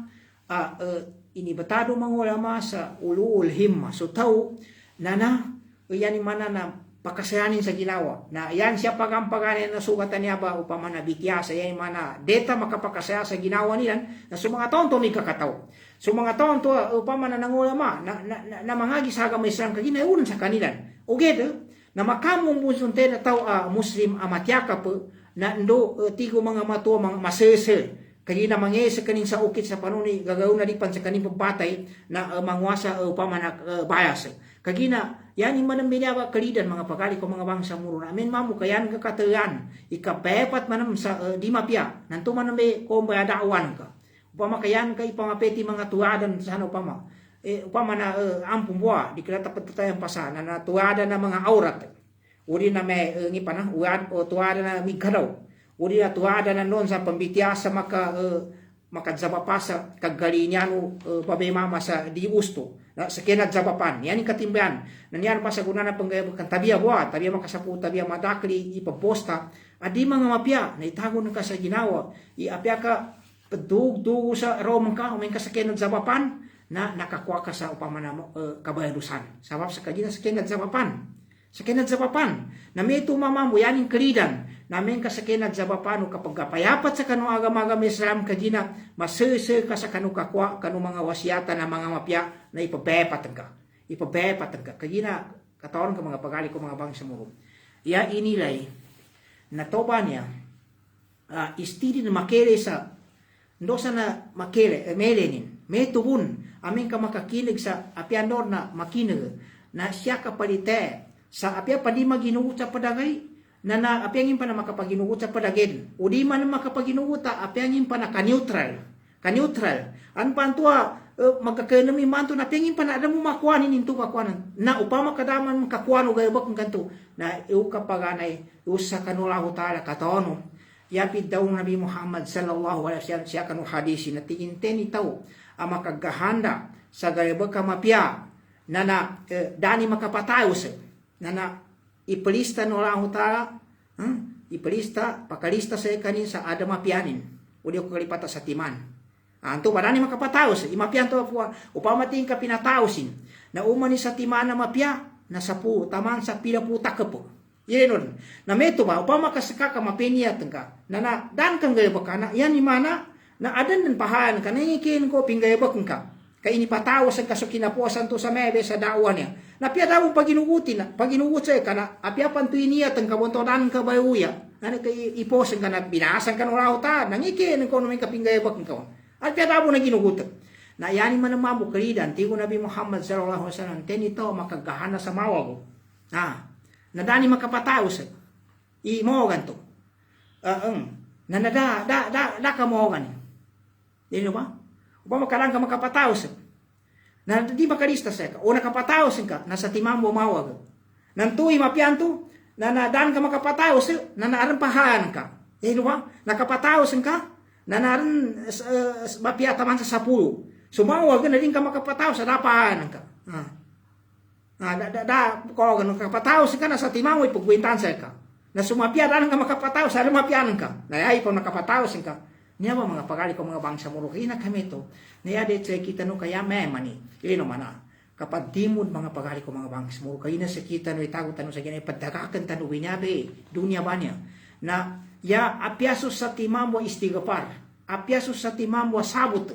Speaker 1: inibatado mga ulama sa ulul himma so tao na yan ni mana na pakasayanin sa ginawa na yan siya pagampaganin na sugatan niya ba upama na bityasa yan ni mana deta makapakasaya sa ginawa nilan na so mga taon to may kakataw so mga taon to upama na nangulama na mga gisaga may Islam kaginaunan sa kanilan uged na makamong bunsunte na tao muslim amatyaka po na ndo tigo mga matua mga masese kagina mangesa kaning sa ukit sa panuni gagawin na dipan sa kaning pagpatay na manguasa upama na bias. Kagina yani manam binawa kalidan mga pagali ko mga bangsa muro na amin mamu kayan ka katayan ikapepat manam sa di mapya nanto manam be ko bayadawan ka upama kayan ka ipamapeti mga tuadan sa ano upama upama na ampung buwa di kira tapat tayang pasana na tuada na mga aurat uri na me ngipana uad o tuada na migaraw uri na tuada na non sa pambitiasa maka zabapasa kagalinyano babe mama sa di gusto na sa kenat zabapan yani katimbayan na niyan pa sa gunana panggayabakan tabiya buat tabiya makasapu tabiya madakli ipaposta adi mga mapya na itago na ka sa ginawa iapya ka pedug sa romang ka umeng ka sa kenat zabapan na nakakuha ka sa upama na kabayadusan sabab sa kagina sa kenat zabapan na may tumamamo yaning kalidan namin ka sa kenat zabapano kapag kapayapat sa kanu agam-agam Islam kagina masese ka sa kanu kakwa kanu mga wasyata na mga mapya na ipabepatan ka kagina katawan ka mga pagali ko mga bangsa muro ya inilay na toba niya istidi na makere sa ndosa na makere melenin may tuhun amin ka makakinig sa apyanor na makinig na siya kapalite sa apya pa di maginuot sa padagay na apyangin pa na makapaginuot sa padagin o di man makapaginuota apyangin pa na ka-neutral an pantua magkakanami manto na apyangin pa na ada mo makuanin into kakuanan na upama kadaman makakuano gayabak ng kanto na iu kapaganay usa kanulahu ta'ala katono yapid daw Nabi Muhammad sallallahu alaihi wasallam siya kanu hadisi na tinginteni tao ang makagahanda sa gayabak kamapya na dani makapatayos na ipalista no lang ta'ala ipalista pakalista sa kanin sa ada mapianin o di ko kalipata sa timan anto marani makapataos imapian to upama ting ka pinataosin na umani sa timan na mapia na sapu taman sa pila puta po yenon na meto ba upama kasaka ka mapenia tengka na dan kang gaya bakana yan ni mana na adan den pahan kanikin ko pinggaya bakka kay ini pataos ang kasukin na po santo sa mebe sa dawan niya na pia daw paginugutin paginugut sa kana apya pantuin niya tang kabontonan ka bayuya ano kay iposen ka na binasan ka no ta nangikin ko no may kapinggaya bakka at pia daw na ginugutan na yani man mamu kalidan tigo Nabi Muhammad sallallahu alaihi wasallam tenito makagahana sa mawago na dani makapataos mo ganto na da ka mo gan dino ba upama kalang ka makapataos na di makalista sa ka o nakapataos ka nasa timambo mawag nantuy mapianto na nadan ka makapataos na naaran pahaan ka dino ba nakapataos ka na naran mapiata man sa 10 sumawag na din ka makapataos sa dapahan ka ko ganun kapataos ka na sa timambo ipagwintan sa ka na sumapiadan ka makapataos sa lumapianan ka na ay pa nakapataos ka niya ba mga pagali ko mga bangsa muro kaya na kami to niya dito kita no kaya memani ino mana kapag dimod mga pagali ko mga bangsa muro kaya na sa kita no itago tanong sa ganyan padagakan tanong binabe dunia ba niya na ya apiasos sa timambo istigapar apiasos sa timambo sabot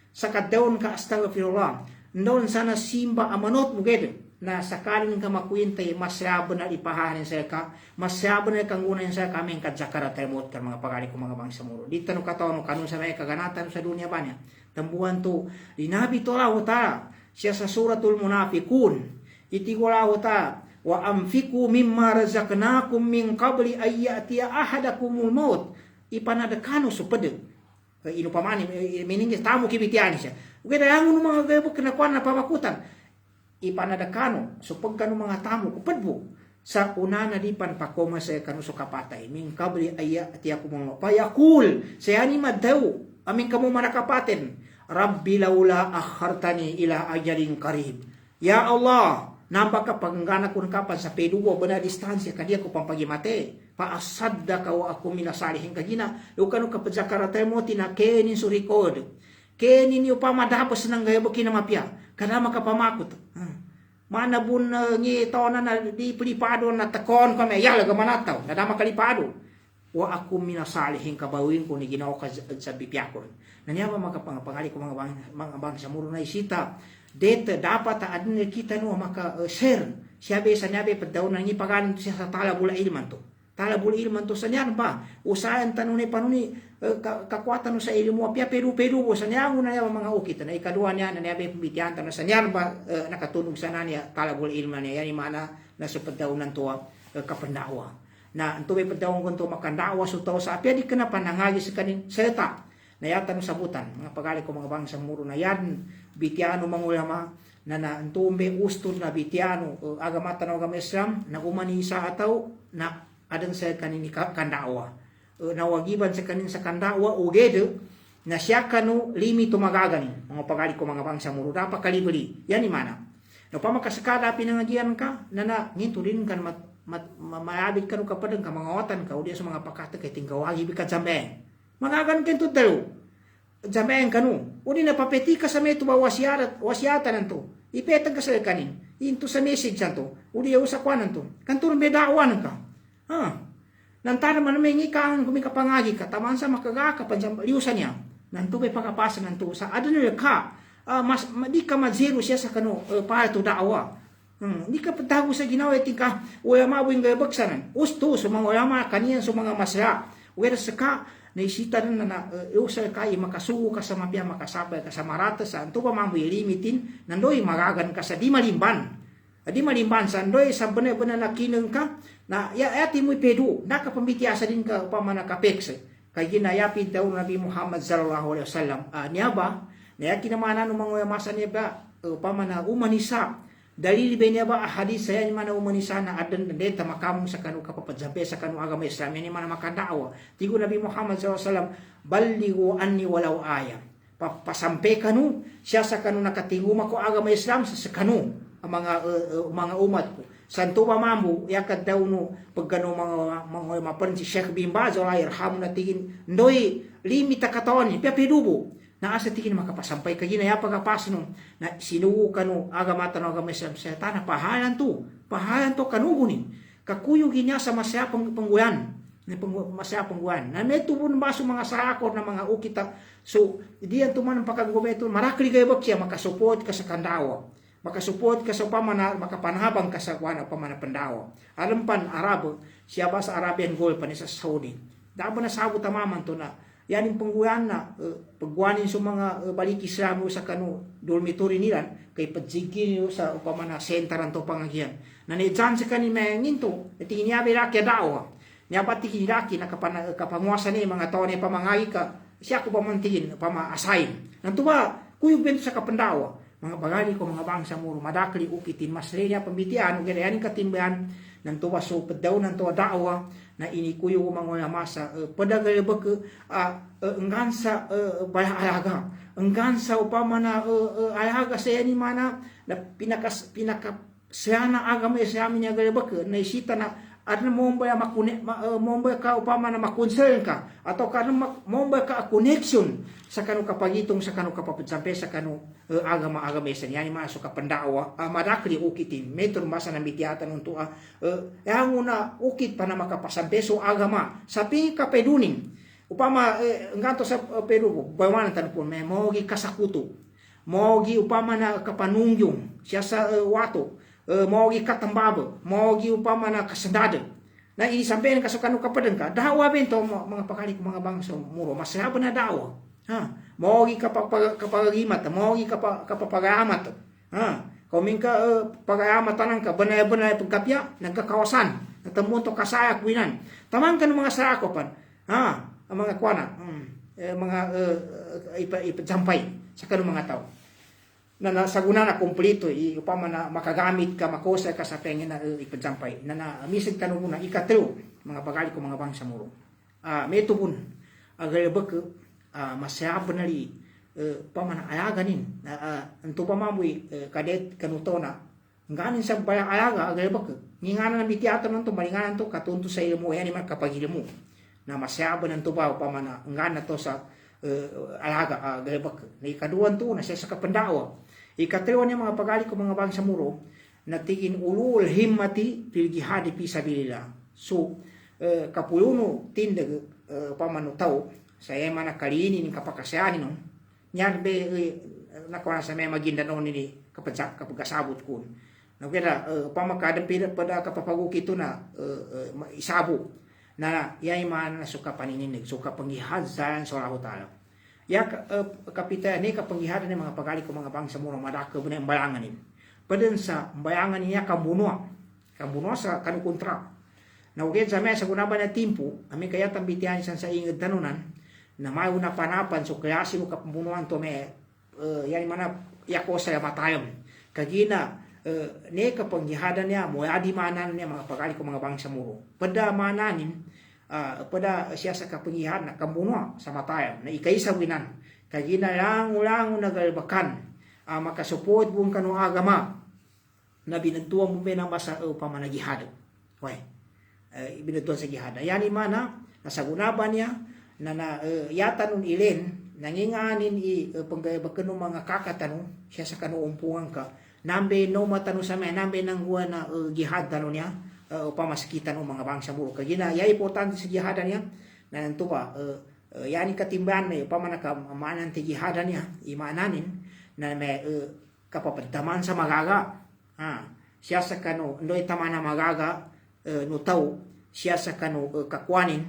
Speaker 1: sa kadaon ka astagfirullah noon sana simba amanot mo gede na sakaling ka makwintay masyabo na ipahanin sa ka masyabo na kang unahin sa kaming kadzakara termot ka mga pagali ko mga bangsa muro dito no kataon kanun sa may kaganatan sa dunia ba niya tambuhan to linabi to la ta siya sa suratul munafiqun iti wala ta wa amfiku mimma razaqnakum min qabli ayyatiya ahadakumul maut ipanadakano supede ino pamani meningi tamu kibitiani siya ugay dayangon mga gaybo kinakuan na pamakutan ipanadakano so pagkano mga tamo kupadbo sa una na dipan pakoma sa kanu so kapatay min kabli aya ati ako mga payakul sa ani madaw amin kamo manakapaten rabbi laula akhartani ila ajalin qarib ya Allah napaka paganggana kun kapan sa peduwa bana distansya kadiya ko pampagimate pa asaddaka wa ako minasalihin kagina ukano kapadzakara mo tinakenin surikod kenin yu pamadapos ng gayabo kinamapya kana makapamakot mana bun ngi tona na di pelipado na takon kami ya laga manataw na dama kalipado wa aku minasalihin kabawin ko ni ginaw ka sa bipyakon nanya ba makapangali ko mga bangsa muro na isita dete dapat adin kita no maka share siya be sa nabe padaw na ni pagan siya sa tala bula ilman to talabul ilman to sanyan ba usahan tanuni panuni kekuatan sa ilmu apia pedu sanyan una ya mga ukit na ikadua niya na niya pembitian tanong sanyan ba nakatunog sana niya talabul ilman niya yan mana na supadaw tuwa kapandawa na anto may padawang kunto makandawa so tao sa apia di ka na panangagi sa kanin seta na yata no sabutan mga pagali ko mga bangsa muro na yan bitiano mangulama na antumbe ustod na bitiano agamata na agama Islam na umanisa ataw na adan sa kanin kandawa nawagiban sa kanin sa kandawa ugede na siya kanu limito magaganin mga pagali ko mga bangsa muro dapat kalibali yan imana no pamakasakada pinangagian ka na ngintulin kan maabit ka no kapadang ka mga watan ka o diya sa mga pakata kay tinggawagi bikat sambe magagan kento talo jameng kanu udi na papeti ka sa meto ba wasiata nanto ipetag ka sa kanin into sa message nanto udi usa kwa nanto kantur me daawan ka nantara man may ngikahan kumikapangagi ka taman sa makagaka panjam liusan niya nanto may pagkapasa nanto sa adano ka mas di ka mazero siya sa kanu para to daawa hindi ka patago sa ginawa tika wala mawing gabagsanan usto sa mga ulama kaniyan sa mga masya wala sa ka naisita na usa kay makasugo ka sa mapya makasabay ka sa marata sa anto pa mamboy limitin nandoy magagan ka sa di malimban sa andoy sa bana nakineng ka na ati mo pedu nakapambitiasa din ka pa manakapekse kay ginayapid daw Nabi Muhammad sallallahu alaihi wasallam niya ba na kinamana no mga masa niya ba pa mana umanisa dalili ba niya ba hadis saya ni mana umanisa na adan denta makamong sa kanu kapapadzampe sa kanu agama Islam ni mana makadawa tigo Nabi Muhammad sallallahu alaihi wasallam ballighu anni walau aya pasampe kanu siya sa kanu nakatinguma ko agama Islam sa kanu ang mga umat ko santo ba mambu yakad daw no pagkano mga mapan si Sheikh bin Baz Allah yarhamu na tingin ndoy limita katon pia pedubo na asa tingin makapasampay kay na pagapas no na sinugo kanu agama tan agama Islam sa tanah pahalan to kanugunin kakuyo ginya sa masyapang pangguyan na masyapang na may tubon ba sa mga sakor na mga ukita so diyan tuman ang pagkagobeto marakli kayo bakya makasupport ka sa kandawa makasupport ka sa pamana makapanhabang ka sa kuan pamana pandawa alam pan Arabo siya ba sa Arabian Gulf pa ni sa Saudi dabo na sabot tamaman to na yan yung pangguyan na pagguanin sa mga balik Islam sa kanu dormitory nila kay padzigin nyo sa upama na sentaran to pangagyan na nidyan sa kanin mayangin to tingin niya bilaki daw niya pati kinilaki na kapanguasa niya mga tao niya pamangagi ka siya ko pamantingin pama-assign nantuwa kuyog bento sa kapandawa mga bagali ko mga bangsa muro madakli ukitin masrenya pambitian ganayanin katimbayan nantuwa so padaw nantuwa daawa na inikuyo ko mga masa padagal ba enggan sa alaga enggan sa upama na alaga sa yani mana na pinaka sana agama Islam niya galba na isita na adna momba momba ka upama na makonsern ka atau karena momba ka connection sa kanu kapagitong sa kanu kapapitsampe sa kanu agama Islam yani masuk ka pandawa madakli ukitin metro masa na mitiatan untuk yang una ukit pa na makapasampe so agama sapi kapeduning upama nganto sa Peru bawanan tanpon may mogi kasakuto mogi upama na kapanungyong siya sa wato mogi katambaba mogi upama na kasandada na isampein ka sa kanu kapadang ka dawa bento mga pakali ko mga bangsa muro masahaba na dawa mogi kapagagimat mogi kapapagamat Kung ka pag-aamatanan ka, banay-banay pagkapya, nagkakawasan, nagtamunto kasaya kwinan. Tamang ka ng mga sarakopan, ang mga kwana, mga ipajampay sa kanong mga tao. Na nasaguna na kumplito, upama na makagamit ka, makosa ka sa pengin na ipajampay. Na misig tanong muna, ikatro, mga bagali ko mga bangsa muro. May tubun, agalabag masyaba na li, pamana ayaganin anto pamamoy kadet kanutona nganin sa baya ayaga agalbak ngingana na bitiatan nanto malinganan to katunto sa ilmu yani man kapag ilmu na masyaba nanto ba pamana ngana to sa ayaga agalbak ni kaduan to na siya sa kapandawa ikatrewa niya mga pagali ko mga bangsa muro natigin ulul himmati fil jihad fi sabilillah so kapuluno tindag pamano tao saya mana kali ini kapakasayanin no nyar be nakuha sa may Maguindanao nini kapagkasabot ko. Nagkira pamakadang pila pada kapapaguk ito na isabo. na yay man suka paninindig, suka panggihad sa sallallahu ta'ala. Ya kapita ni kapanggihadan ng mga pagali ko mga bangsa mo madaka bunay bayangan ni. Padun sa bayangan niya kambuno sa kanu kontra. Na ugen sa mesa gunaban na timpo, ami kaya tambitian sa inged tanunan na may una panapan so kaya sino kapambunuan to me yan mana yako sa matayam. Kagina ne kapanggihadan niya mo adi manan niya mga pagali ko mga bangsa mo. Pada mananin pada siya sa kapangihan na kamuno sa matayam na ikaisawinan kagina lang nagalbakan makasupot buong kanu agama na binantuan mo na masa pamanagihad. Binantuan sa gihad. Yani mana nasagunaban niya na yata nun ilin nanginganin pagbakan ng mga kakatano siya sa kanuumpungan ka nambe no matano sa may nambe nang huwa na gihad tano niya pamaskitan ng mga bangsa mo. Kagina, ya importante sa jihadan niya, na nanto ba, yani katimbahan na pamanaka maanan ti jihadan niya, imananin, na may kapapantaman sa magaga. Siya sa kano, ndoy tama na magaga, no tao, siya sa kano kakwanin,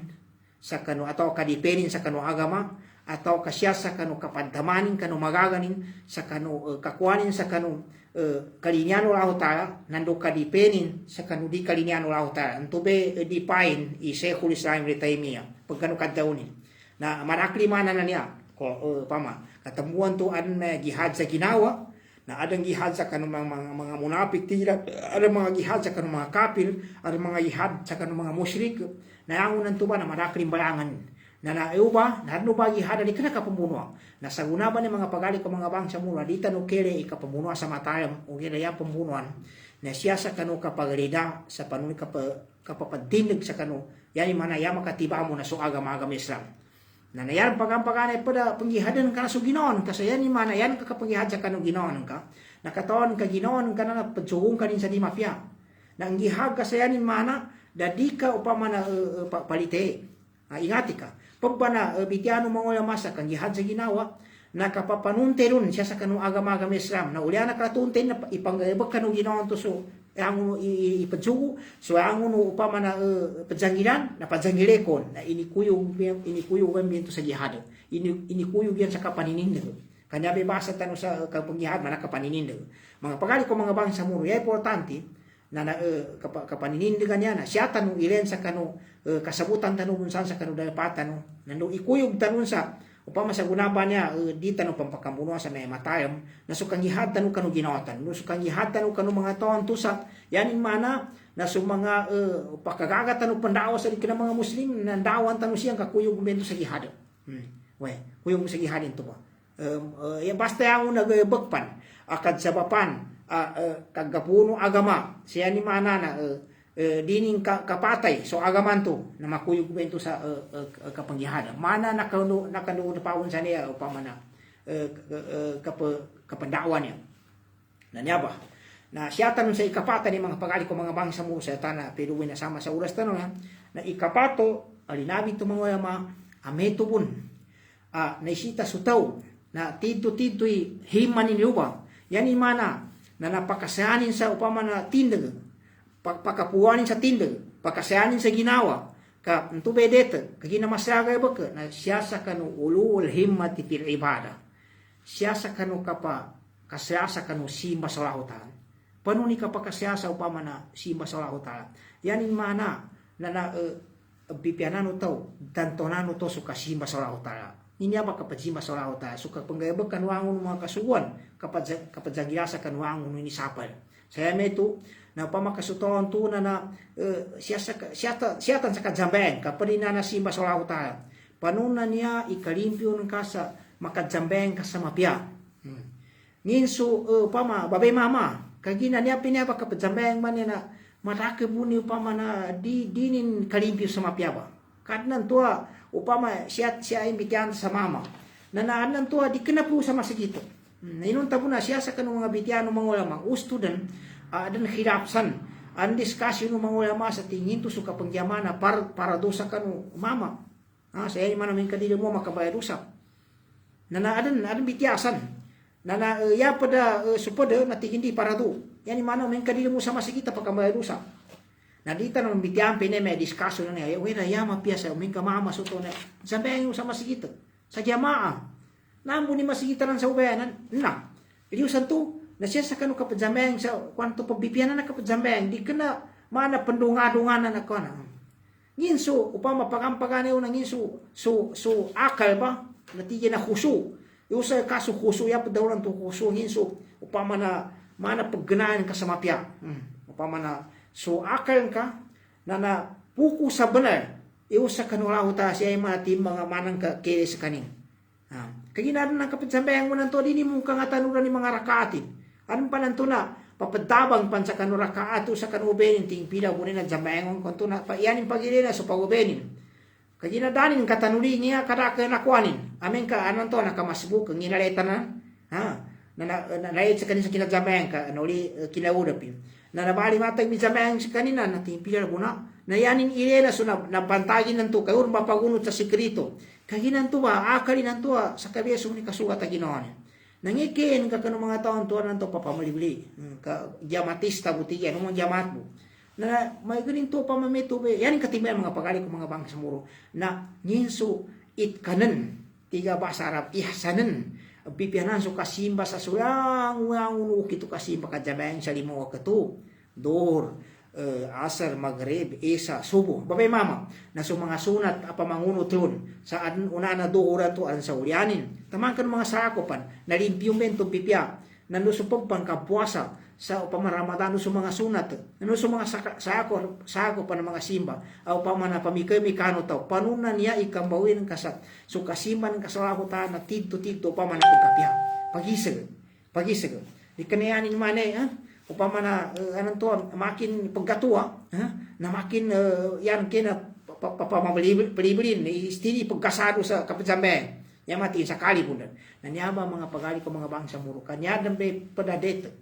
Speaker 1: sa kano, atau kadipenin sa kano agama, atau siya sa kano kapantamanin, kano magaganin, sa kano kakwanin, sa kano kalinyano lao ta nando kadipenin sa kanudi kalinyano lao ta antube dipain Sheikhul Islam Ibnu Taimiyah pagkano kadawnin na marakli mana na niya ko pama katemuan to an jihad sa ginawa na adang jihad sa kanong mga munafik tira ada mga jihad sa kanong mga kafir ada mga jihad sa kanong mga musyrik na ang unan tuba na marakli balangan na nauba na ano ba gihada ni kana kapambuno na sa gunaban ni mga pagali ko mga bangsa mula dita no kele ikapambuno sa matayam o ginaya pambunuan na siya sa kanu kapagalida sa panuni kapapadindig sa kanu yani mana ya makatiba mo na so agama Islam na nayan pagampagana pada panggihadan kana so Ginoon kasi yan ni mana yan kakapangihad sa kanu Ginoon ka nakataon ka Ginoon kana na padsugong kanin sa di mafia na ang gihag kasi yan ni mana dadika upama na palite ingati ka pagbana bitiano mga masa kang jihad sa ginawa nakapapanunte ron siya sa kanong agama Islam na ulya nakatunte na ipanggayabag kanong ginawa to so ang ipadsugo so ang upama na padjangiran na padjangilekon na inikuyog bento sa jihad inikuyog yan sa kapaninind kanya bebasa tanong sa kapangjihad man kapaninind mga pagali ko mga bangsa mo ya importante na kapaninindigan niya na siya tanong ilen sa kanu kasabutan tanong sa kanu dayapatan nando ikuyog tanong sa upama sa gunaban niya di tanong pampakambuno sa may matayam nasukang jihad tanong kanu ginawatan nasukang jihad tanong kanu mga taon tusa yanin mana na su mga pakagaga tanong pandawa sa ikina mga muslim nandawan tanong siyang kakuyog bento sa jihad kuyog sa jihad ito ba basta yung nagbagpan akad sa bapan kagapuno agama siya ni mana na dining kapatay so agaman to na makuyog bento sa kapangyarihan mana nakano pawon sa niya upama na kapandawan niya na niya ba na siya tanong sa ikapata ni mga pagali ko mga bangsa mo sa tana pero na sama sa oras tanong na ikapato alinabi to mga yama ametubun naisita sutaw na tidto-tidto'y himan ninyo ba yan mana na napakasayanin sa upama na tindag, pagpakapuanin sa tindag, pagkasayanin sa ginawa, ka ntubedeta, kaginamasagay ba ka, na siya sa kanu ulul himmati fil ibada, siya sa kanu kasaya sa kanu simba sa lahutan, panuni kapakasaya sa upama na simba sa lahutan, yanin mana, na bipianano tau, dantonano to suka simba sa lahutan, niya ba kapag simba sa lahutan, suka panggayabag kanuangon mga kasuguan, kapag zagyasa kanuangon ni sapal. Saya meto, na pamakasutawan to na siyatan sa kadzambeng, kapag na simba sa lahutan, panuna niya ikalimpyo ng kasa, makadzambeng ka sa mapya. Nginso, babay mama, kagina niya pinapa kapag zambeng man niya na, matakabuni upama na dinin kalimpyo sa mapya ba. Kadnan tua, upama siya imbitihan sa mama. Na naanan tua, di kena po sa masigito. Inunta po na siya sa kanong mga bitiano mga ulama, usto dan hirapsan. Ang diskusyon ng mga ulama sa tingin to suka pangyamana para do sa kanong mama. Sa iyo man namin kadili mo makabayad usap. Na naadan bitiasan. Na ya pada supada na tingin di para do. Yan man namin kadili mo sa masigita pagkabayad usap. Na dita na mambitian pene may diskaso na niya, wala yama piyasa, umingka mama suto na, sabihin yung sa masigita, sa jamaa, nambo ni masigita lang sa ubayanan, na, iliusan to, na siya sa kanu kapadjambeng, sa kwanto pagbipianan na kapadjambeng, di ka na, mana pendunga-dunganan na ka na. Nginso, upama pagampagane yung nginso, so akal ba, natigyan na husu, yung sa kaso husu, ya pa daw lang to husu, nginso, upama na, mana pagganaan ka sa mapya, upama na, so akal ka, na puku sa benar, yung sa kanulahu ta, siya yung mga manang kaya sa kanin. Kaginaran ng kapadjambeng mo nanto, di mo kang atanuran ni mga rakaatin. Anong pa nanto na, papadabang pan sa kanurakaatu sa kanubenin, ting pila mo na jambengon, kung na, iyanin pagilina sa pagubenin. Kaginadanin katanuli niya, karaka nakuanin. Amin ka, anong to, nakamasbuk, ang inaleta na, nalait sa kanin sa kinajambeng ka, uli kinaudapin. Na nabali matag mi jambeng sa kanina, nating pila mo na, nayanin ilena, so nabantagin nanto, kayo mapagunot sa sikrito. Kaginan to ba, akalin nanto, sa kabeso ni kasugat aginoan. Nangikin ka kanong mga taon tuwa nanto papamalibli. Ka jamatista buti yan, mga jamat mo. Na may ganin to pamamito be. Yan yung katibayan mga pagali ko mga bangsa muro. Na nyinso it kanan. Tiga bahasa Arab ihsanan. Pipianan so kasimba sa sulang unuk itu kasimba kajabayang sa limo ketu. Dohor. Asar, maghrib, isa, subuh. Babay mama, na so mga sunat, apa mangunot yun, saan una na doora to, an sa ulyanin. Tamang ka ng mga sakopan, nalimpiyong bentong pipya, nanusupag pang kapuasa, sa upamaramadano sa mga sunat, nanusong mga sakopan ng mga simba, o pamana pamikay-mikano tao, panunan niya ikambawin ng kasat, so kasimban ng kasalakutan na tidto-tidto, upamana pagkapya. Pagisag. Ikanayanin man upama na anong to, makin pagkatuwa, na makin yan kina papamabilin, istili pagkasado sa kapadjambeng, yan mati sa kalibunan. Nanyaba mga pagali ko mga bangsa muro, kanyadan be padadet,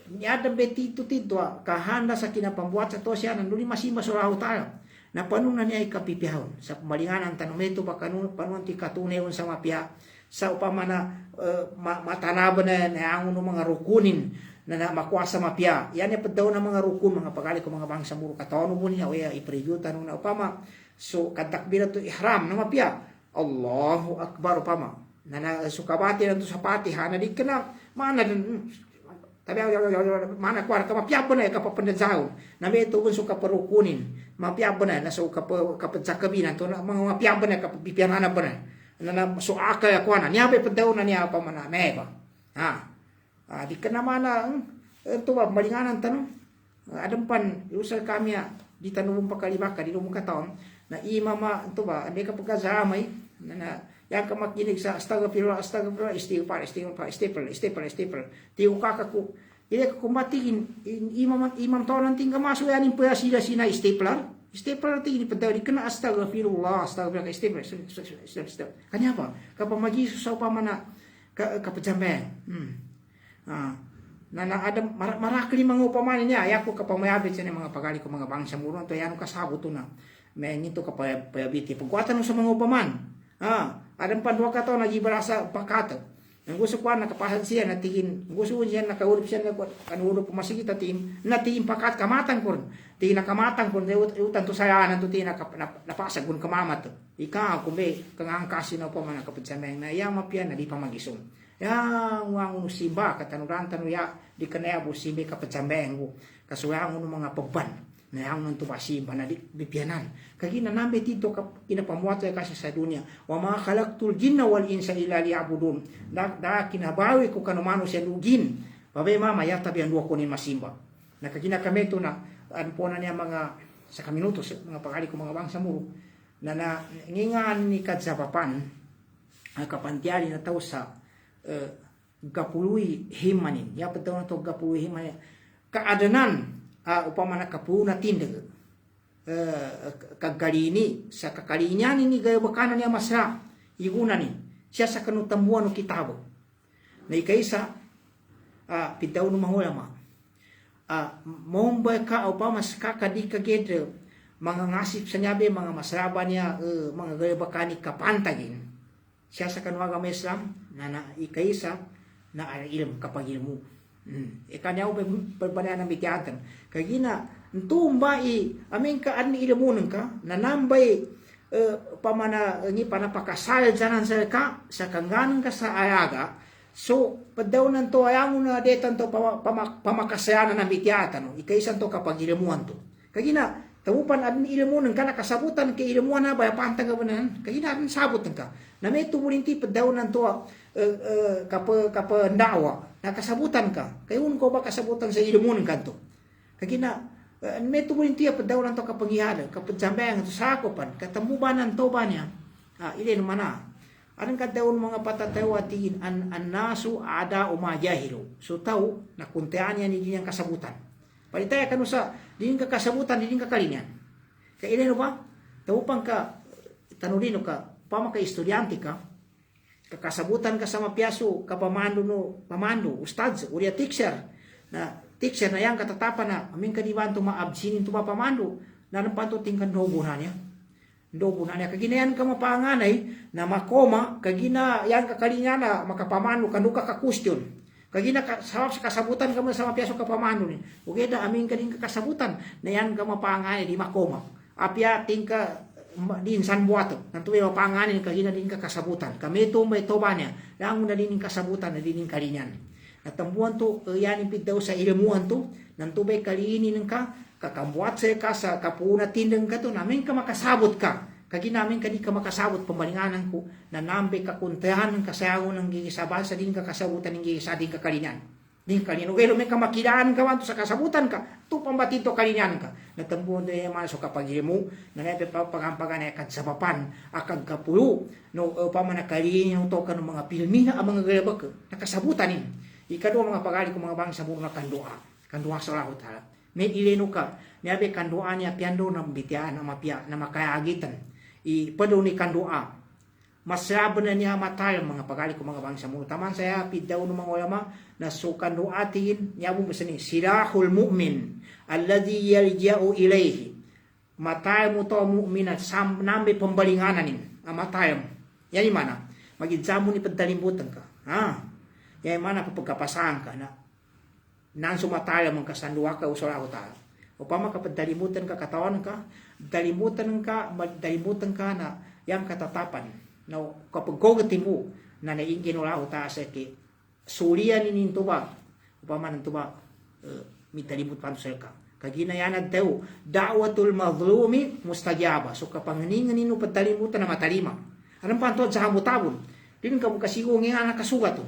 Speaker 1: nyadan be tito-tito, kahanda sa kinapambuat sa to siya, nandun masima suraho tayo, na panunan niya ikapipihon, sa pamalinganan tanumeto, panunan ti katuneon sa mapya, sa upama na matanaban na ang mga rukunin, na makuasa mapya. Yan yung daw ng mga rukun, mga pagali ko mga bangsa muro. Kataon mo niya, i-preview tanong na upama. So, katakbira to ihram na mapya. Allahu Akbar upama. Sukabati na to sa patiha, na di ka na, mana kuwara ka, mapya ba na, kapapandazaw. Na may ito kung suka parukunin. Mapya ba na, so kapadsakabinan, to na mga mapya ba na, kapapipyanan ba na. So, akay ako na. Niya ba daw na niya upama na, may ba? Di ka naman na, ito ba, malinganan tanong. Adampan, usal kami di tanong pa kalibaka, di mo kataon, na imama, ito ba, hindi ka pagkasamay, yan ka makinig sa astagfirullah, istighfar. Tiyo kakaku, hindi ka kumatingin, imam taon ng tingga maso, yanin po sila sina stapler tingin, ipadaw, di ka na astagfirullah, istighfar. Kanya ba, kapag mag-isus sa upama na kapajambeng, adam marakli mga upaman niya ayako kapamayabit siya ng mga pagali ko mga bangsa muro to yan kasabot to na may ngito kapayabiti pagkuatan sa mga upaman adam pandwa ka to nagibarasa pakato ang gusto ko nakapasan siya natingin gusto siya nakaurip siya kanuro pumasigit atin natingin pakat kamatang ko tingin nakamatang ko utan to sayanan to tingin napasag kun kamamat ikaw kumbe kang angkasin na upaman kapitsameng na yang mapya na di pa magisong yang wang simba katanuran ya di kanaya bu simbe kapajambeng bu kasuyang mga pagban na yang nung tumasimba na di bipianan kagina nambe tito kinapamuat kasi sa dunia wa ma khalaqtul jinna wal insa illa liya'budun da kinabawi ko kanumano sa lugin babay mama ya tabi ang duwa ko ni masimba nakagina kami to na anpona niya mga sa kaminutos mga pagali ko mga bangsa muro na ngingan ni kadsapapan kapantiali na tao sa gapului himanin ya betul na to gapului himanin kaadanan upama na kapuna tindag kagkalini sa kakalinya ni gaya bakanan niya masra iguna ni siya sa kanutambuan no kitabo na ikaisa pitaw no mahulama momba ka upama sa kakadi kagedre mga ngasip sa nyabe mga masraba niya mga gaya bakani kapantagin siya sa kanwaga may Islam na ikaisa na ilm kapag ilmu Ikan yaw berbanayan ng bitiatan. Kagina, ntumbai, amin ka ani ilamunan ka, nanambay, pamana, ni panapakasal janan sa ka, sa kanganan ka sa ayaga, so, padaw nan to, ayaw na detan to, pamakasayanan ng bitiatan, ikaisan to kapag ilamuan to. Kagina, tamupan adin ilamunan ka, nakasabutan ka ilamuan na ba, pantang ka ba nan, kagina adin sabutan ka. Na may tumulinti padaw nan to, ndawa, nakasabutan ka. Kayun ko ba kasabutan sa ilamunan ka to. Kagina, may tumulinti padaw nan to kapangihada, kapag sambayang to sakopan, katamubanan to ba niya, ilin naman na. Anong kadaon mga patatawatiin an nasu ada umajahilu. So tao, nakuntean niya niyang kasabutan. Palitaya ka no sa, din ka kasabutan, din ka kalinyan. Kailan ba? Tawupang ka, tanulino ka, pamaka estudyante ka, kakasabutan ka sa mapiaso, kapamando no, pamando, ustads, uriya teacher, na yang katatapan na, aming kadiban tumaabsinin tumapamando, na nampanto tingkan nobo na niya. Dobo na niya, kaginayan ka mapanganay na makoma, kagina yan kakalinya na makapamano, kanuka ka question. Kagina sa kasabutan ka mo sa mapiaso kapamano ni. Ugay da aming ka din kakasabutan na yan ka mapanganay di makoma. Apya ting ka din sanbuato. Nantuwi mapanganay kagina din kakasabutan. Kami ito may toba niya. Lang na din kasabutan na din kalinyan. Natambuan to, yan impid daw sa ilmuan to. Nantubay kalinin ka. Kakambuat sa ka sa kapuna tindang ka to, namin ka makasabot ka. Kagi namin ka di ka makasabot, pambalinganan ko, na nambe ka kuntahan ng kasayaw ng gigisabal sa din ka kasabutan ng gigisa din ka kalinyan. Din kalinyan. Ugelo may ka makilaan ka wanto sa kasabutan ka, to pambatito kalinyan ka. Natambuan do yung mga so kapag mo, na nape pagampagan ay kadsabapan, akag kapulo, no pamanakaliin to ka ng mga pilmi na ang mga galabag, nakasabutan Ikado mga pagali ko mga bangsa mo na kandua sa lahot ha. May ileno ka, niyabe kandua niya piando ng bitiaan na mapia na makayagitan. Ipado ni kandua. Masarabo na niya matay mga pagali ko mga bangsa mo. Taman saya pidaw ng mga ulama na so kandua atin niya mo basta ni silahul mu'min alladhi yalja'u ilayhi. Matay mo to mu'min at nambe pambalinganan nin. Matay mo. Yan yung mana. Mag-examo ni pagdalimbutan ka. Yan yung mana kapagkapasahan ka na nan sumatala mong kasanduwa ka usara ko ta. O pa makapagdalimutan ka katawan ka, dalimutan ka na yang katatapan. Na kapag kogatin mo na naingin wala ko ta sa ki sulian inin tuba. O pa man tuba mitalimut pa sa ka. Kaginayanad daw da'watul mazlumi mustajaba. So kapanganingan nino pagdalimutan na matalima. Anong panto sa hamutabon? Din ka mo kasigo nga nakasugat to.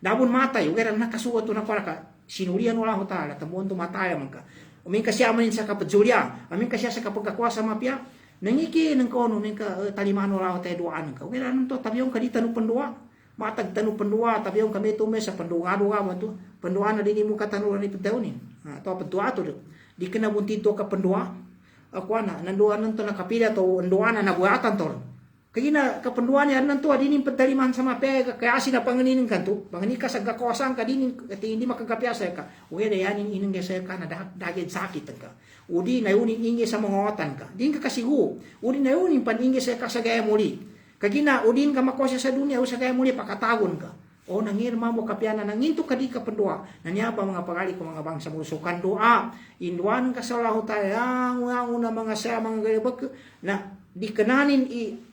Speaker 1: Dabon matay, ugay ran nakasuot to na para ka sinurian wala ho ta, tamuon to matay man ka. Umin kasi amanin sa kapadjulya, amin kasi sa kapagkakuha sa mapya, nangiki nang kono ning ka taliman wala ho ta duaan ka. Ugay ran to tabiyon ka di tanu pendua, matag tanu pendua, tabiyon kami to sa pendua-dua man to. Pendua na din mo katanuran ni pedawnin. To pedua to. Di kana bunti to ka pendua. Ako na nanduan to na kapila to, nanduan na nabuhatan to. Kaya na kapanduan niya nan to adinin pagdaliman sa mapega kaya sina panganinin kanto pangani ka sa gakosan ka dinin hindi makagapyasa ka uya dayanin inang gesa ka na dagid sakit ka udi na unin ingi sa mga otan ka din ka kasigo udi na unin paningi sa ka sa gaya muli kagina udin ka makosya sa dunia o sa gaya muli pakatagon ka o nangirma mo kapyana nanginto ka di kapandua nanya pa mga pagali ko mga bangsa mo so kandua induan ka sa laho tayo una mga sa mga galibag na di kananin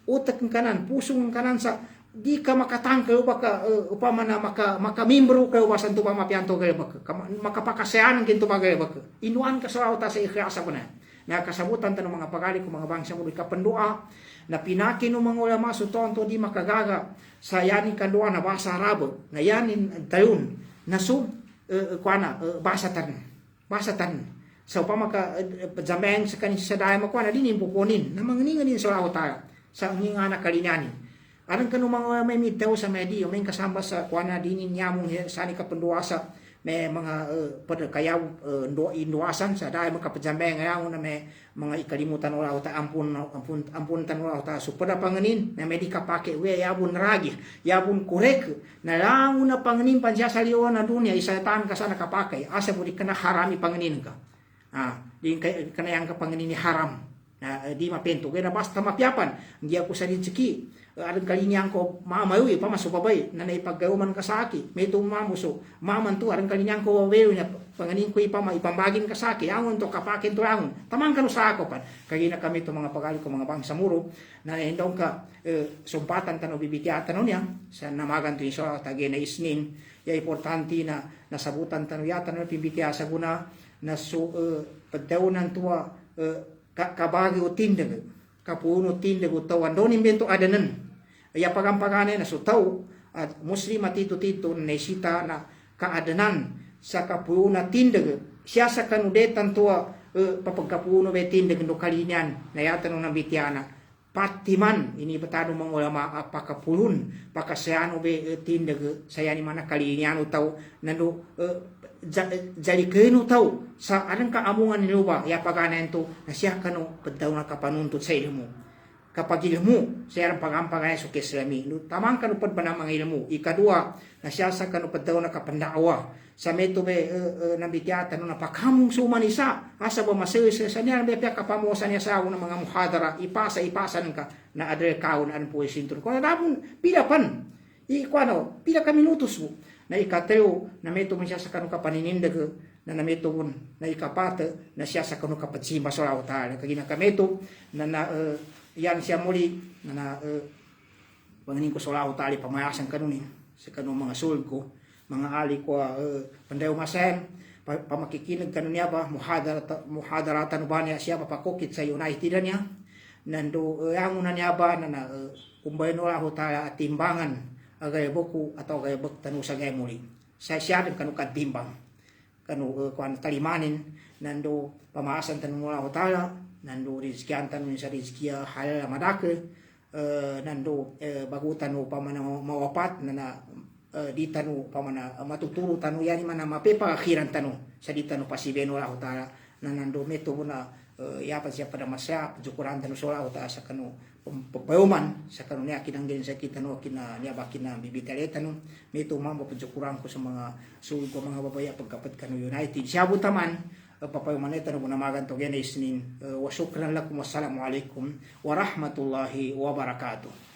Speaker 1: utak ng kanan, puso ng kanan sa di ka makatangka baka upama na makamimbro ka wasan to pamapianto gaya baka makapakasayanan ginto bagay baka inuan ka sa auta sa ikhyasa ko na nakasabutan ta ng mga pagali ko mga bangsa mo kapandua na pinakin ng mga ulama so tonto di makagaga sa yanin kandua na basa arabo na yanin tayon na so basatan sa upama ka jameng sa kanin sa daya makuha na din pupunin na manginingan din sa auta sa nga nakalinanin. Aron kanu mga may mitaw sa media, may kasama sa kuana dinin nyamong sani kapandua sa may mga kayaw induasan sa dahil makapajambay ngayon na may mga ikalimutan wala ta ampun tan wala ta supada panganin na medika pake we yabun ragi yabun kurek na lang na panganin pansya sa liwan na dunia isatan ka sa nakapakay asa mo di kana harami panganin ka. Di kana yang ka panganin ni haram. na di mapento kaya basta mapiapan hindi ako sa rizki aron kalinyang ko mamawi pa masupabay na naipaggawman ka sa aki may tumamuso maman to aron kalinyang ko wawe nya panganin ko ipambagin ka sa aki angon to kapakin to angon tamang kanu sa ako pan kaya na kami to mga pagali ko mga bangsa muro na endong ka sumpatan tano bibitiatan no niya sa namagan to iso tagi na isnin ya importante na nasabutan tano yata no pibitiya sa guna na pagdawnan tuwa kabagi o tindag kapuno tindag o tawan doon imbento adanan ay pagampagane na sutaw at muslim at tito na isita na kaadanan sa kapuno na tindag siya sa kanudetan tuwa papagkapuno be tindag no kalinyan na yata nung nabitiana patiman ini betano mga ulama apakapulun pakasayano be tindag saya ni mana kalinyan utaw nando jalikeun utaw sa anang kaamungan nilo ba ya paganen to na siya kanu padaw na kapanuntut sa ilmu kapag ilmu siya ang pagampagay sa kislami tamang kanu pad ba na mga ilmu ikadua na siya sa kanu padaw na kapandawa sa meto be nabityata no napakamong sumanisa asa ba masaysa sa niya be kapamosan niya sa mga muhadara ipasan ka na adre kaon an po isintur ko napon pilapan ikuano pila ka minutos mo na ikateo na meto man siya sa kanu kapaninindag na nameto mo na ikapata na siya sa kanu kapatsimba sa Allah Ta'ala kagina kameto na yan siya muli na panganin ko sa Allah Ta'ala pamayasan kanunin sa kanu mga sulg ko mga ali ko pandayo masen pamakikinig kanun niya ba muhadaratan ba niya siya papakokit sa United niya nando yangunan niya ba na kumbayan Allah Ta'ala at timbangan agay boku atau agay bok tanu sa gay muli sa siya din kanu katimbang kanu kuan talimanin nando pamaasan tanu Allah Ta'ala nando rizkian tanu sa rizkia halal madake nando bagutan no pamana mawapat na di tanu pamana matuturo tanu yani mana mapepa akhiran tanu sa di tanu pasibeno Allah Ta'ala na nando meto na ya pa siya pada masa jukuran tanu sa Allah Ta'ala sa kanu pagpayuman sa kanu niya kinanggelin sa kita no kina niya bakin na bibitaleta no meto mamo pajukuran ko sa mga sul ko mga babaya pagkapat kanu United siya butaman papayuman ito no namagan to gen isnin wa syukran lakum wassalamu alaikum warahmatullahi wabarakatuh.